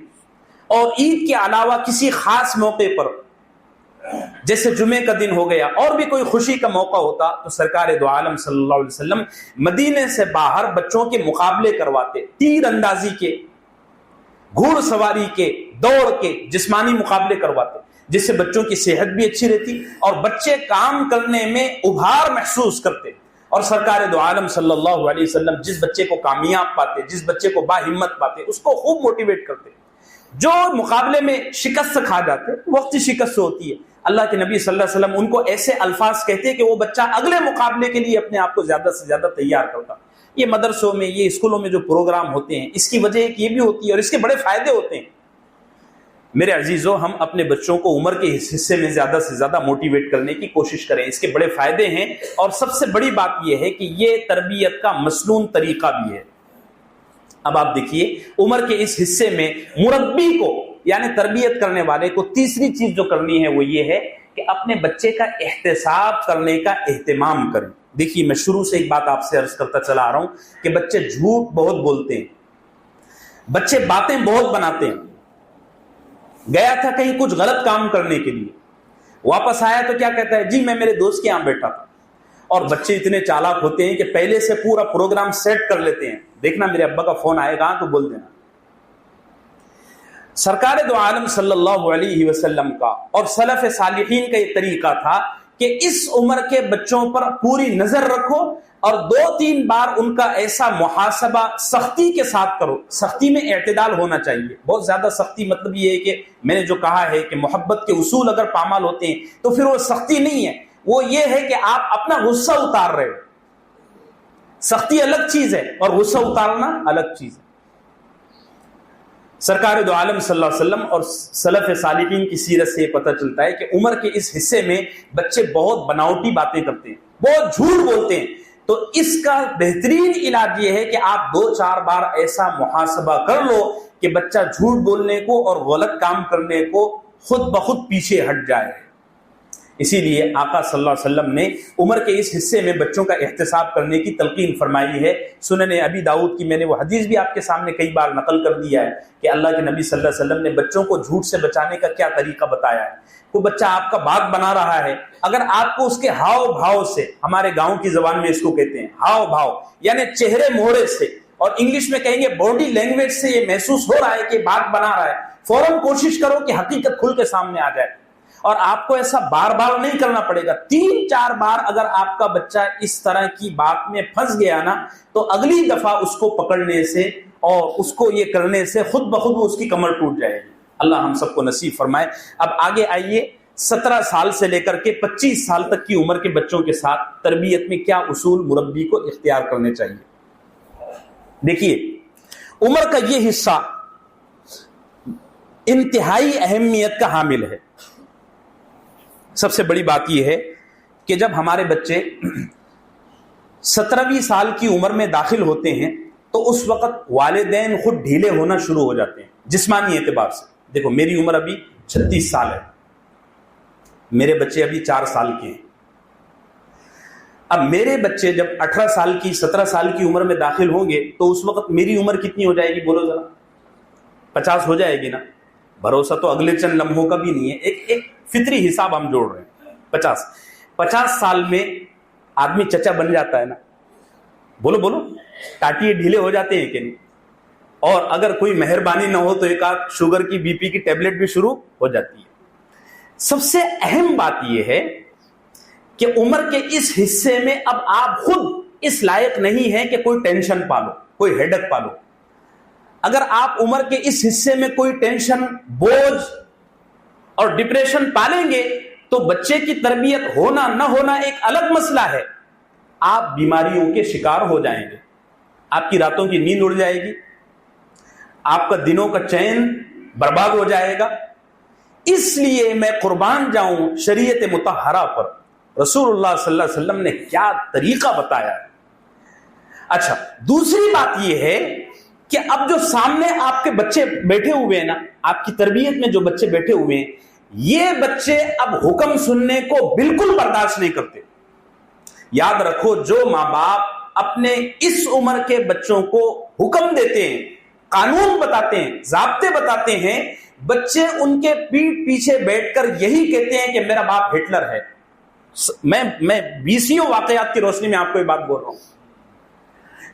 اور عید کے علاوہ کسی خاص موقع پر، جیسے جمعے کا دن ہو گیا اور بھی کوئی خوشی کا موقع ہوتا، تو سرکار دو عالم صلی اللہ علیہ وسلم مدینے سے باہر بچوں کے مقابلے کرواتے، تیر اندازی کے، گھوڑ سواری کے، دوڑ کے، جسمانی مقابلے کرواتے۔ جس سے بچوں کی صحت بھی اچھی رہتی اور بچے کام کرنے میں ابھار محسوس کرتے. اور سرکار دو عالم صلی اللہ علیہ وسلم جس بچے کو کامیاب پاتے, جس بچے کو با ہمت پاتے, اس کو خوب موٹیویٹ کرتے. جو مقابلے میں شکست کھا جاتے, وقتی شکست ہوتی ہے, اللہ کے نبی صلی اللہ علیہ وسلم ان کو ایسے الفاظ کہتے کہ وہ بچہ اگلے مقابلے کے لیے اپنے آپ کو زیادہ سے زیادہ تیار کرتا. یہ مدرسوں میں, یہ اسکولوں میں جو پروگرام ہوتے ہیں, اس کی وجہ ایک یہ بھی ہوتی ہے اور اس کے بڑے فائدے ہوتے ہیں. میرے عزیزو, ہم اپنے بچوں کو عمر کے اس حصے میں زیادہ سے زیادہ موٹیویٹ کرنے کی کوشش کریں. اس کے بڑے فائدے ہیں اور سب سے بڑی بات یہ ہے کہ یہ تربیت کا مسنون طریقہ بھی ہے. اب آپ دیکھیے, عمر کے اس حصے میں مربی کو یعنی تربیت کرنے والے کو تیسری چیز جو کرنی ہے وہ یہ ہے کہ اپنے بچے کا احتساب کرنے کا اہتمام کریں. دیکھیے, میں شروع سے ایک بات آپ سے عرض کرتا چلا آ رہا ہوں کہ بچے جھوٹ بہت بولتے ہیں, بچے باتیں بہت بناتے ہیں. گیا تھا کہیں کچھ غلط کام کرنے کے لیے, واپس آیا تو کیا کہتا ہے, جی میں میرے دوست کے یہاں بیٹھا تھا. اور بچے اتنے چالاک ہوتے ہیں کہ پہلے سے پورا پروگرام سیٹ کر لیتے ہیں, دیکھنا میرے ابا کا فون آئے گا تو بول دینا. سرکار دو عالم صلی اللہ علیہ وسلم کا اور سلف صالحین کا یہ طریقہ تھا کہ اس عمر کے بچوں پر پوری نظر رکھو اور 2-3 بار ان کا ایسا محاسبہ سختی کے ساتھ کرو. سختی میں اعتدال ہونا چاہیے. بہت زیادہ سختی مطلب یہ ہے کہ میں نے جو کہا ہے کہ محبت کے اصول اگر پامال ہوتے ہیں تو پھر وہ سختی نہیں ہے, وہ یہ ہے کہ آپ اپنا غصہ اتار رہے ہو. سختی الگ چیز ہے اور غصہ اتارنا الگ چیز ہے. سرکار دو عالم صلی اللہ علیہ وسلم اور سلف صالحین کی سیرت سے یہ پتہ چلتا ہے کہ عمر کے اس حصے میں بچے بہت بناوٹی باتیں کرتے ہیں, بہت جھوٹ بولتے ہیں. تو اس کا بہترین علاج یہ ہے کہ آپ 2-4 بار ایسا محاسبہ کر لو کہ بچہ جھوٹ بولنے کو اور غلط کام کرنے کو خود بخود پیچھے ہٹ جائے. اسی لیے آقا صلی اللہ علیہ وسلم نے عمر کے اس حصے میں بچوں کا احتساب کرنے کی تلقین فرمائی ہے. سنن ابی داؤد کی میں نے وہ حدیث بھی آپ کے سامنے کئی بار نقل کر دیا ہے کہ اللہ کے نبی صلی اللہ علیہ وسلم نے بچوں کو جھوٹ سے بچانے کا کیا طریقہ بتایا ہے. کوئی بچہ آپ کا بات بنا رہا ہے, اگر آپ کو اس کے ہاؤ بھاؤ سے, ہمارے گاؤں کی زبان میں اس کو کہتے ہیں ہاؤ بھاؤ, یعنی چہرے موڑے سے, اور انگلش میں کہیں گے باڈی لینگویج سے یہ محسوس ہو رہا ہے کہ بات بنا رہا ہے, فوراً کوشش کرو کہ حقیقت کھل کے سامنے آ جائے. اور آپ کو ایسا بار بار نہیں کرنا پڑے گا. 3-4 بار اگر آپ کا بچہ اس طرح کی بات میں پھنس گیا نا, تو اگلی دفعہ اس کو پکڑنے سے اور اس کو یہ کرنے سے خود بخود اس کی کمر ٹوٹ جائے گی. اللہ ہم سب کو نصیب فرمائے. اب آگے آئیے, 17 سال سے لے کر کے 25 سال تک کی عمر کے بچوں کے ساتھ تربیت میں کیا اصول مربی کو اختیار کرنے چاہیے. دیکھیے, عمر کا یہ حصہ انتہائی اہمیت کا حامل ہے. سب سے بڑی بات یہ ہے کہ جب ہمارے بچے 17ویں سال کی عمر میں داخل ہوتے ہیں تو اس وقت والدین خود ڈھیلے ہونا شروع ہو جاتے ہیں جسمانی اعتبار سے. دیکھو, میری عمر ابھی 36 سال ہے, میرے بچے ابھی 4 سال کے ہیں. اب میرے بچے جب 18 سال کی 17 سال کی عمر میں داخل ہوں گے تو اس وقت میری عمر کتنی ہو جائے گی, بولو ذرا, 50 ہو جائے گی نا. بھروسہ تو اگلے چند لمحوں کا بھی نہیں ہے, ایک فطری حساب ہم جوڑ رہے ہیں. 50 سال میں آدمی چچا بن جاتا ہے نا, بولو بولو, ٹاٹیے ڈھیلے ہو جاتے ہیں کہ نہیں. اور اگر کوئی مہربانی نہ ہو تو ایک آدھ شوگر کی بی پی کی ٹیبلٹ بھی شروع ہو جاتی ہے. سب سے اہم بات یہ ہے کہ عمر کے اس حصے میں اب آپ خود اس لائق نہیں ہیں کہ کوئی ٹینشن پالو, کوئی ہیڈک پالو. اگر آپ عمر کے اس حصے میں کوئی ٹینشن, بوجھ اور ڈپریشن پالیں گے تو بچے کی تربیت ہونا نہ ہونا ایک الگ مسئلہ ہے. آپ بیماریوں کے شکار ہو جائیں گے, آپ کی راتوں کی نیند اڑ جائے گی, آپ کا دنوں کا چین برباد ہو جائے گا. اس لیے میں قربان جاؤں شریعت مطہرہ پر, رسول اللہ صلی اللہ علیہ وسلم نے کیا طریقہ بتایا ہے. اچھا, دوسری بات یہ ہے کہ اب جو سامنے آپ کے بچے بیٹھے ہوئے ہیں نا, آپ کی تربیت میں جو بچے بیٹھے ہوئے ہیں, یہ بچے اب حکم سننے کو بالکل برداشت نہیں کرتے. یاد رکھو, جو ماں باپ اپنے اس عمر کے بچوں کو حکم دیتے ہیں, قانون بتاتے ہیں, ضابطے بتاتے ہیں, بچے ان کے پیٹھ پیچھے بیٹھ کر یہی کہتے ہیں کہ میرا باپ ہٹلر ہے. میں 20 واقعات کی روشنی میں آپ کو یہ بات بول رہا ہوں.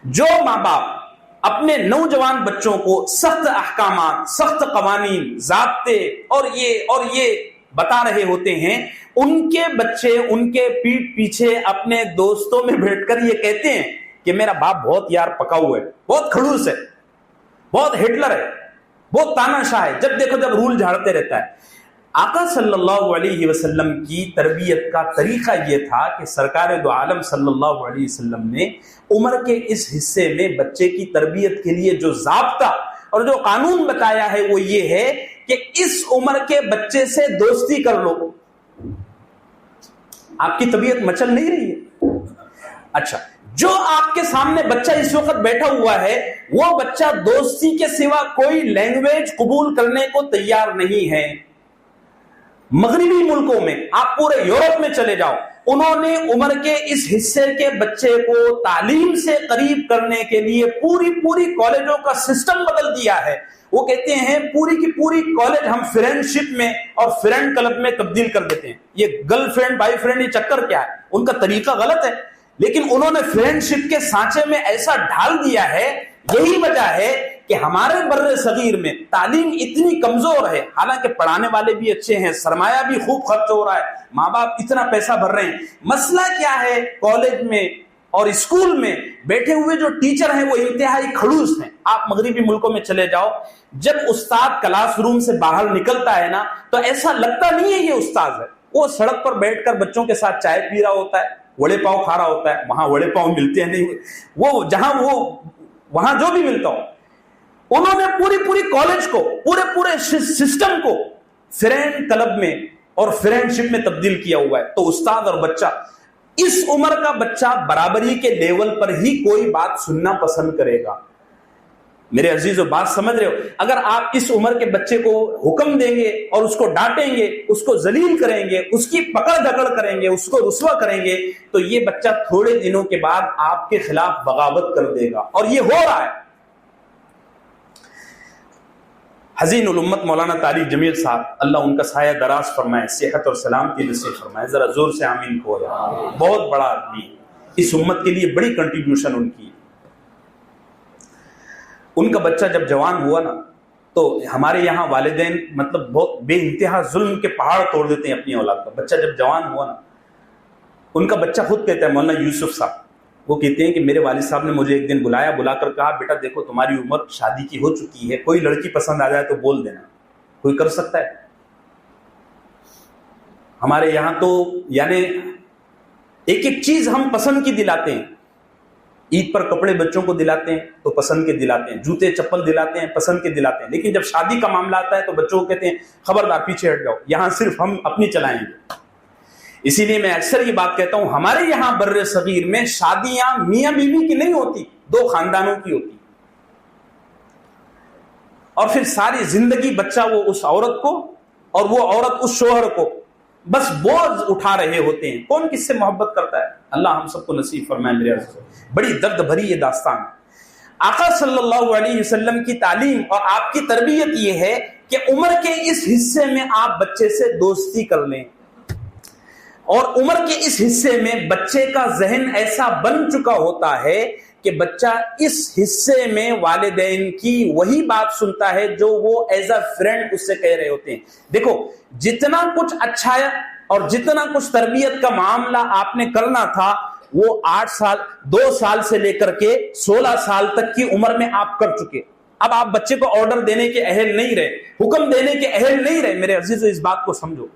جو ماں باپ اپنے نوجوان بچوں کو سخت احکامات, سخت قوانین, ضابطے اور یہ بتا رہے ہوتے ہیں، ان کے بچے ان کے پیٹھ پیچھے اپنے دوستوں میں بیٹھ کر یہ کہتے ہیں کہ میرا باپ بہت یار پکاؤ ہے، بہت کھڑوس ہے، بہت ہٹلر ہے، بہت تانا شاہ ہے، جب دیکھو جب رول جھاڑتے رہتا ہے۔ آقا صلی اللہ علیہ وسلم کی تربیت کا طریقہ یہ تھا کہ سرکار دو عالم صلی اللہ علیہ وسلم نے عمر کے اس حصے میں بچے کی تربیت کے لیے جو ضابطہ اور جو قانون بتایا ہے وہ یہ ہے کہ اس عمر کے بچے سے دوستی کر لو۔ آپ کی طبیعت مچل نہیں رہی ہے؟ اچھا، جو آپ کے سامنے بچہ اس وقت بیٹھا ہوا ہے وہ بچہ دوستی کے سوا کوئی لینگویج قبول کرنے کو تیار نہیں ہے۔ مغربی ملکوں میں، آپ پورے یورپ میں چلے جاؤ، انہوں نے عمر کے اس حصے کے بچے کو تعلیم سے قریب کرنے کے لیے پوری کالجوں کا سسٹم بدل دیا ہے۔ وہ کہتے ہیں پوری کی پوری کالج ہم فرینڈ شپ میں اور فرینڈ کلب میں تبدیل کر دیتے ہیں۔ یہ گرل فرینڈ بائی فرینڈ، یہ چکر کیا ہے؟ ان کا طریقہ غلط ہے، لیکن انہوں نے فرینڈ شپ کے سانچے میں ایسا ڈھال دیا ہے۔ یہی وجہ ہے کہ ہمارے بر صغیر میں تعلیم اتنی کمزور ہے، حالانکہ پڑھانے والے بھی اچھے ہیں، سرمایہ بھی خوب خرچ ہو رہا ہے، ماں باپ اتنا پیسہ بھر رہے ہیں۔ مسئلہ کیا ہے؟ کالج میں اور اسکول میں بیٹھے ہوئے جو ٹیچر ہیں وہ انتہائی کھڑوس ہیں۔ آپ مغربی ملکوں میں چلے جاؤ، جب استاد کلاس روم سے باہر نکلتا ہے نا تو ایسا لگتا نہیں ہے یہ استاد ہے، وہ سڑک پر بیٹھ کر بچوں کے ساتھ چائے پی رہا ہوتا ہے، وڑے پاؤ کھا رہا ہوتا ہے۔ وہاں وڑے پاؤ ملتے ہیں نہیں، وہ جہاں وہاں جو بھی ملتا ہو، انہوں نے پوری کالج کو، پورے سسٹم کو فرینڈ کلب میں اور فرینڈ شپ میں تبدیل کیا ہوا ہے۔ تو استاد اور بچہ، اس عمر کا بچہ برابری کے لیول پر ہی کوئی بات سننا پسند کرے گا۔ میرے عزیزو، بات سمجھ رہے ہو؟ اگر آپ اس عمر کے بچے کو حکم دیں گے اور اس کو ڈانٹیں گے، اس کو ذلیل کریں گے، اس کی پکڑ دھکڑ کریں گے، اس کو رسوا کریں گے، تو یہ بچہ تھوڑے دنوں کے بعد آپ کے خلاف بغاوت کر دے گا، اور یہ ہو رہا ہے۔ حزین الامت مولانا طارق جمیل صاحب، اللہ ان کا سایہ دراز فرمائے، صحت اور سلامتی نصیب فرمائے، ذرا زور سے آمین کہو یار۔ بہت بڑا آدمی، اس امت کے لیے بڑی کنٹریبیوشن ان کی۔ ان کا بچہ جب جوان ہوا نا تو ہمارے یہاں والدین مطلب بہت بے انتہا ظلم کے پہاڑ توڑ دیتے ہیں اپنی اولاد کا۔ بچہ جب جوان ہوا نا، ان کا بچہ خود کہتا ہے، مولانا یوسف صاحب، وہ کہتے ہیں کہ میرے والد صاحب نے مجھے ایک دن بلا کر کہا، بیٹا دیکھو تمہاری عمر شادی کی ہو چکی ہے، کوئی لڑکی پسند آ جائے تو بول دینا، کوئی کر سکتا ہے؟ ہمارے یہاں تو یعنی ایک چیز ہم پسند کی دلاتے ہیں۔ عید پر کپڑے بچوں کو دلاتے ہیں تو پسند کے دلاتے ہیں، جوتے چپل دلاتے ہیں پسند کے دلاتے ہیں، لیکن جب شادی کا معاملہ آتا ہے تو بچوں کو کہتے ہیں خبردار پیچھے ہٹ جاؤ، یہاں صرف ہم اپنی چلائیں گے۔ اسی لیے میں اکثر یہ بات کہتا ہوں، ہمارے یہاں بر صغیر میں شادیاں میاں بیوی کی نہیں ہوتی، دو خاندانوں کی ہوتی، اور پھر ساری زندگی بچہ وہ اس عورت کو اور وہ عورت اس شوہر کو بس بوجھ اٹھا رہے ہوتے ہیں۔ کون کس سے محبت کرتا ہے؟ اللہ ہم سب کو نصیب فرمائے میرے عزیزو۔ بڑی درد بھری یہ داستان ہے۔ آقا صلی اللہ علیہ وسلم کی تعلیم اور آپ کی تربیت یہ ہے کہ عمر کے اس حصے میں آپ بچے سے دوستی کر لیں، اور عمر کے اس حصے میں بچے کا ذہن ایسا بن چکا ہوتا ہے کہ بچہ اس حصے میں والدین کی وہی بات سنتا ہے جو وہ ایز اے فرینڈ اس سے کہہ رہے ہوتے ہیں۔ دیکھو، جتنا کچھ اچھا اور جتنا کچھ تربیت کا معاملہ آپ نے کرنا تھا وہ 8 سال 2 سال سے لے کر کے 16 سال تک کی عمر میں آپ کر چکے۔ اب آپ بچے کو آرڈر دینے کے اہل نہیں رہے، حکم دینے کے اہل نہیں رہے۔ میرے عزیزو، اس بات کو سمجھو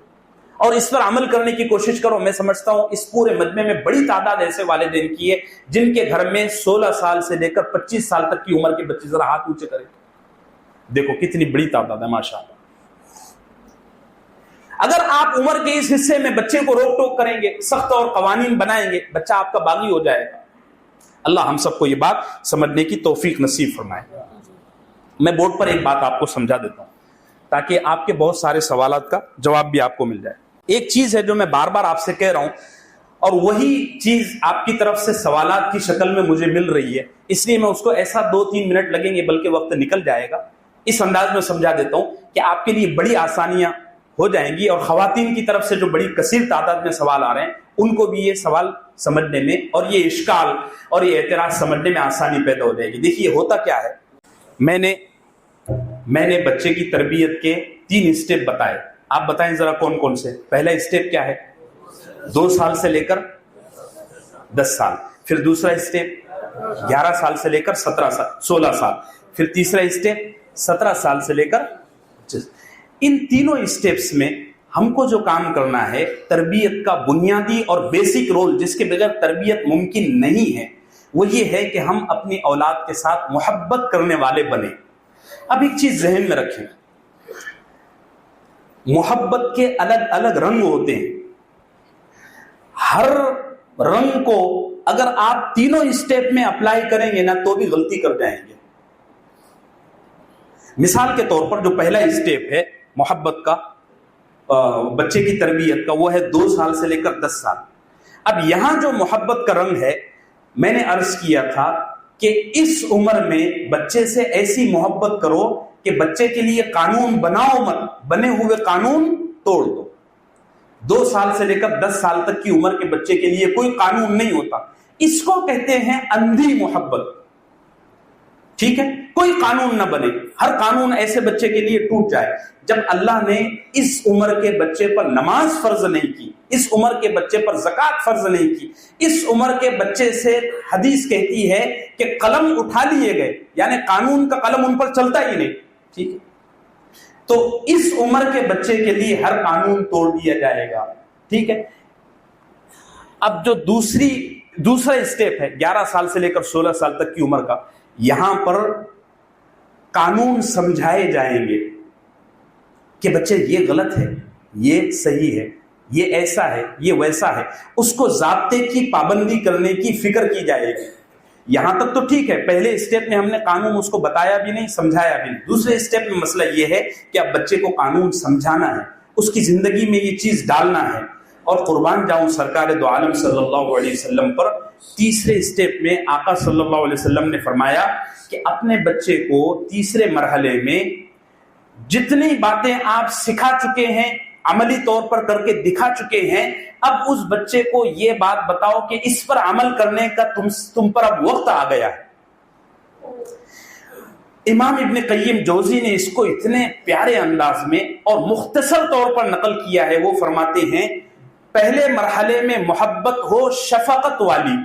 اور اس پر عمل کرنے کی کوشش کرو۔ میں سمجھتا ہوں اس پورے مجمع میں بڑی تعداد ایسے والدین کی ہے جن کے گھر میں 16 سال سے لے کر 25 سال تک کی عمر کے بچے، ذرا ہاتھ اونچے کریں، دیکھو کتنی بڑی تعداد ہے ماشاءاللہ۔ اگر آپ عمر کے اس حصے میں بچے کو روک ٹوک کریں گے، سخت اور قوانین بنائیں گے، بچہ آپ کا باغی ہو جائے گا۔ اللہ ہم سب کو یہ بات سمجھنے کی توفیق نصیب فرمائے۔ میں بورڈ پر ایک بات آپ کو سمجھا دیتا ہوں تاکہ آپ کے بہت سارے سوالات کا جواب بھی آپ کو مل جائے۔ ایک چیز ہے جو میں بار بار آپ سے کہہ رہا ہوں، اور وہی چیز آپ کی طرف سے سوالات کی شکل میں مجھے مل رہی ہے، اس لیے میں اس کو ایسا 2-3 منٹ لگیں گے بلکہ وقت نکل جائے گا، اس انداز میں سمجھا دیتا ہوں کہ آپ کے لیے بڑی آسانیاں ہو جائیں گی، اور خواتین کی طرف سے جو بڑی کثیر تعداد میں سوال آ رہے ہیں ان کو بھی یہ سوال سمجھنے میں اور یہ اشکال اور یہ اعتراض سمجھنے میں آسانی پیدا ہو جائے گی۔ دیکھیے ہوتا کیا ہے، میں نے بچے کی تربیت کے 3 اسٹیپ بتائے آپ بتائیں ذرا کون کون سے. پہلا اسٹیپ کیا ہے؟ 2 سال سے لے کر 10 سال. پھر دوسرا اسٹیپ 11 سال سے لے کر 16 سال. پھر تیسرا اسٹیپ 17 سال سے لے کر 25. ان تینوں اسٹیپس میں ہم کو جو کام کرنا ہے، تربیت کا بنیادی اور بیسک رول جس کے بغیر تربیت ممکن نہیں ہے، وہ یہ ہے کہ ہم اپنی اولاد کے ساتھ محبت کرنے والے بنیں. اب ایک چیز ذہن میں رکھیں، محبت کے الگ الگ رنگ ہوتے ہیں. ہر رنگ کو اگر آپ تینوں اسٹیپ میں اپلائی کریں گے نا تو بھی غلطی کر جائیں گے. مثال کے طور پر جو پہلا اسٹیپ ہے محبت کا، بچے کی تربیت کا، وہ ہے 2 سال سے لے کر 10 سال. اب یہاں جو محبت کا رنگ ہے، میں نے عرض کیا تھا کہ اس عمر میں بچے سے ایسی محبت کرو کہ بچے کے لیے قانون بناؤ مت، بنے ہوئے قانون توڑ دو. 2 سال سے لے کر 10 سال تک کی عمر کے بچے کے لیے کوئی قانون نہیں ہوتا. اس کو کہتے ہیں اندھی محبت. ٹھیک ہے، کوئی قانون نہ بنے، ہر قانون ایسے بچے کے لیے ٹوٹ جائے. جب اللہ نے اس عمر کے بچے پر نماز فرض نہیں کی، اس عمر کے بچے پر زکوٰۃ فرض نہیں کی، اس عمر کے بچے سے حدیث کہتی ہے کہ قلم اٹھا لیے گئے، یعنی قانون کا قلم ان پر چلتا ہی نہیں. ٹھیک ہے، تو اس عمر کے بچے کے لیے ہر قانون توڑ دیا جائے گا. ٹھیک ہے. اب جو دوسرا اسٹیپ ہے 11 سال سے لے کر 16 سال تک کی عمر کا، یہاں پر قانون سمجھائے جائیں گے کہ بچے یہ غلط ہے، یہ صحیح ہے، یہ ایسا ہے، یہ ویسا ہے. اس کو ضابطے کی پابندی کرنے کی فکر کی جائے گی. یہاں تک تو ٹھیک ہے، پہلے اسٹیپ میں ہم نے قانون اس کو بتایا بھی نہیں، سمجھایا بھی نہیں. دوسرے اسٹیپ میں مسئلہ یہ ہے کہ اب بچے کو قانون سمجھانا ہے، اس کی زندگی میں یہ چیز ڈالنا ہے. اور قربان جاؤں سرکار دو عالم صلی اللہ علیہ وسلم پر، تیسرے اسٹیپ میں آقا صلی اللہ علیہ وسلم نے فرمایا کہ اپنے بچے کو تیسرے مرحلے میں جتنی باتیں آپ سکھا چکے ہیں، عملی طور پر کر کے دکھا چکے ہیں، اب اس بچے کو یہ بات بتاؤ کہ اس پر عمل کرنے کا تم پر اب وقت آ گیا ہے. امام ابن قیم جوزی نے اس کو اتنے پیارے انداز میں اور مختصر طور پر نقل کیا ہے. وہ فرماتے ہیں پہلے مرحلے میں محبت ہو شفقت والی،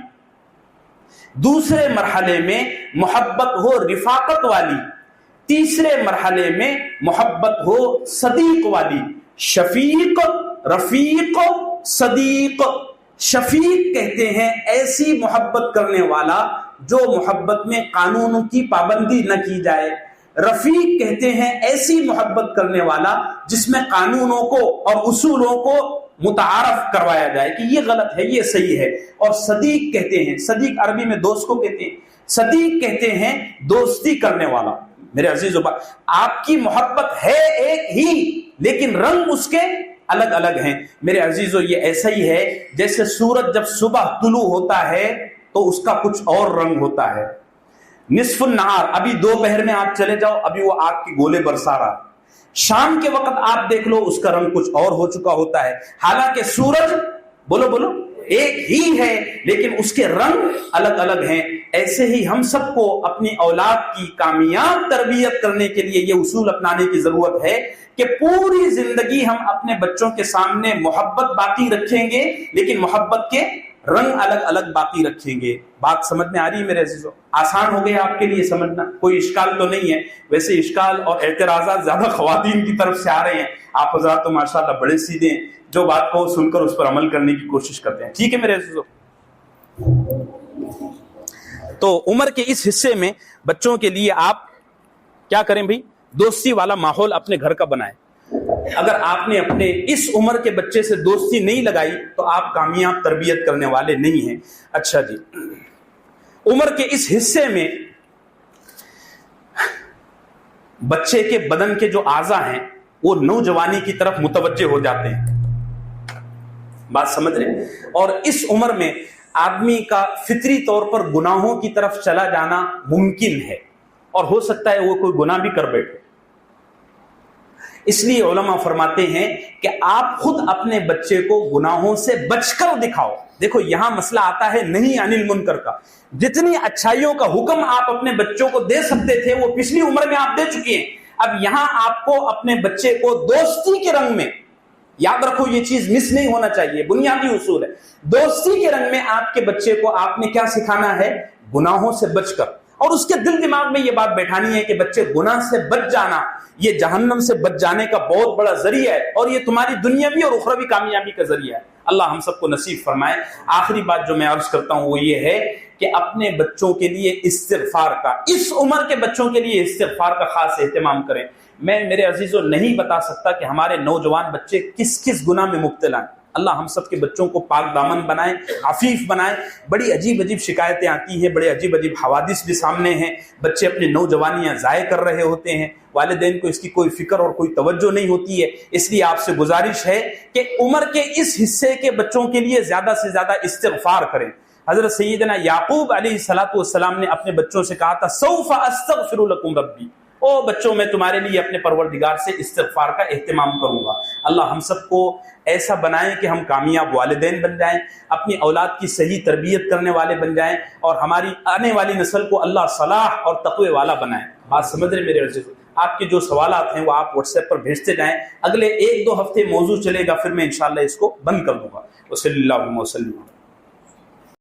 دوسرے مرحلے میں محبت ہو رفاقت والی، تیسرے مرحلے میں محبت ہو صدیق والی. شفیق، رفیق، صدیق. شفیق کہتے ہیں ایسی محبت کرنے والا جو محبت میں قانونوں کی پابندی نہ کی جائے. رفیق کہتے ہیں ایسی محبت کرنے والا جس میں قانونوں کو اور اصولوں کو متعارف کروایا جائے کہ یہ غلط ہے، یہ صحیح ہے. اور صدیق کہتے ہیں، صدیق عربی میں دوست کو کہتے ہیں، صدیق کہتے ہیں دوستی کرنے والا. میرے عزیزو، آپ کی محبت ہے ایک ہی لیکن رنگ اس کے الگ الگ ہیں. میرے عزیزو، یہ ایسا ہی ہے جیسے سورج جب صبح طلوع ہوتا ہے تو اس کا کچھ اور رنگ ہوتا ہے. نصف النہار، ابھی دوپہر میں آپ چلے جاؤ، ابھی وہ آگ کے گولے برسا رہا. شام کے وقت آپ دیکھ لو، اس کا رنگ کچھ اور ہو چکا ہوتا ہے. حالانکہ سورج بولو ایک ہی ہے لیکن اس کے رنگ الگ الگ ہیں. ایسے ہی ہم سب کو اپنی اولاد کی کامیاب تربیت کرنے کے لیے یہ اصول اپنانے کی ضرورت ہے کہ پوری زندگی ہم اپنے بچوں کے سامنے محبت باقی رکھیں گے لیکن محبت کے رنگ الگ الگ باقی رکھیں گے. بات سمجھ میں آ رہی ہے میرے عزیزوں؟ آسان ہو گیا آپ کے لیے سمجھنا، کوئی اشکال تو نہیں ہے. ویسے اشکال اور اعتراضات زیادہ خواتین کی طرف سے آ رہے ہیں. آپ حضرات تو ماشاءاللہ بڑے سیدھے ہیں، جو بات کو سن کر اس پر عمل کرنے کی کوشش کرتے ہیں. ٹھیک ہے میرے عزیزوں؟ تو عمر کے اس حصے میں بچوں کے لیے آپ کیا کریں بھائی؟ دوستی والا ماحول اپنے گھر کا بنائیں. اگر آپ نے اپنے اس عمر کے بچے سے دوستی نہیں لگائی تو آپ کامیاب تربیت کرنے والے نہیں ہیں. اچھا جی، عمر کے اس حصے میں بچے کے بدن کے جو اعضاء ہیں وہ نوجوانی کی طرف متوجہ ہو جاتے ہیں. بات سمجھ رہے ہیں؟ اور اس عمر میں آدمی کا فطری طور پر گناہوں کی طرف چلا جانا ممکن ہے اور ہو سکتا ہے وہ کوئی گناہ بھی کر بیٹھے. اس لیے علماء فرماتے ہیں کہ آپ خود اپنے بچے کو گناہوں سے بچ کر دکھاؤ. دیکھو یہاں مسئلہ آتا ہے نہیں عن المنکر کا. جتنی اچھائیوں کا حکم آپ اپنے بچوں کو دے سکتے تھے وہ پچھلی عمر میں آپ دے چکے ہیں. اب یہاں آپ کو اپنے بچے کو دوستی کے رنگ میں، یاد رکھو یہ چیز مس نہیں ہونا چاہیے، بنیادی اصول ہے، دوستی کے رنگ میں آپ کے بچے کو آپ نے کیا سکھانا ہے؟ گناہوں سے بچ کر، اور اس کے دل دماغ میں یہ بات بیٹھانی ہے کہ بچے گناہ سے بچ جانا یہ جہنم سے بچ جانے کا بہت بڑا ذریعہ ہے، اور یہ تمہاری دنیاوی اور اخروی کامیابی کا ذریعہ ہے۔ اللہ ہم سب کو نصیب فرمائے۔ آخری بات جو میں عرض کرتا ہوں وہ یہ ہے کہ اپنے بچوں کے لیے استغفار کا، اس عمر کے بچوں کے لیے استغفار کا خاص اہتمام کریں۔ میں میرے عزیزوں نہیں بتا سکتا کہ ہمارے نوجوان بچے کس کس گناہ میں مبتلا ہیں۔ اللہ ہم سب کے بچوں کو پاک دامن بنائے، عفیف بنائے۔ بڑی عجیب عجیب شکایتیں آتی ہیں، بڑے عجیب عجیب حوادث بھی سامنے ہیں، بچے اپنے نوجوانیاں ضائع کر رہے ہوتے ہیں، والدین کو اس کی کوئی فکر اور کوئی توجہ نہیں ہوتی ہے۔ اس لیے آپ سے گزارش ہے کہ عمر کے اس حصے کے بچوں کے لیے زیادہ سے زیادہ استغفار کریں۔ حضرت سیدنا یعقوب علیہ الصلوۃ والسلام نے اپنے بچوں سے کہا تھا سوف استغفر لکم ربی، او بچوں میں تمہارے لیے اپنے پروردگار سے استغفار کا اہتمام کروں گا۔ اللہ ہم سب کو ایسا بنائیں کہ ہم کامیاب والدین بن جائیں، اپنی اولاد کی صحیح تربیت کرنے والے بن جائیں، اور ہماری آنے والی نسل کو اللہ صلاح اور تقوی والا بنائیں۔ بات سمجھ رہے میرے عزیز؟ آپ کے جو سوالات ہیں وہ آپ واٹس ایپ پر بھیجتے جائیں، اگلے 1-2 ہفتے موضوع چلے گا، پھر میں انشاءاللہ اس کو بند کر دوں گا۔ وصلی اللہ وسلم۔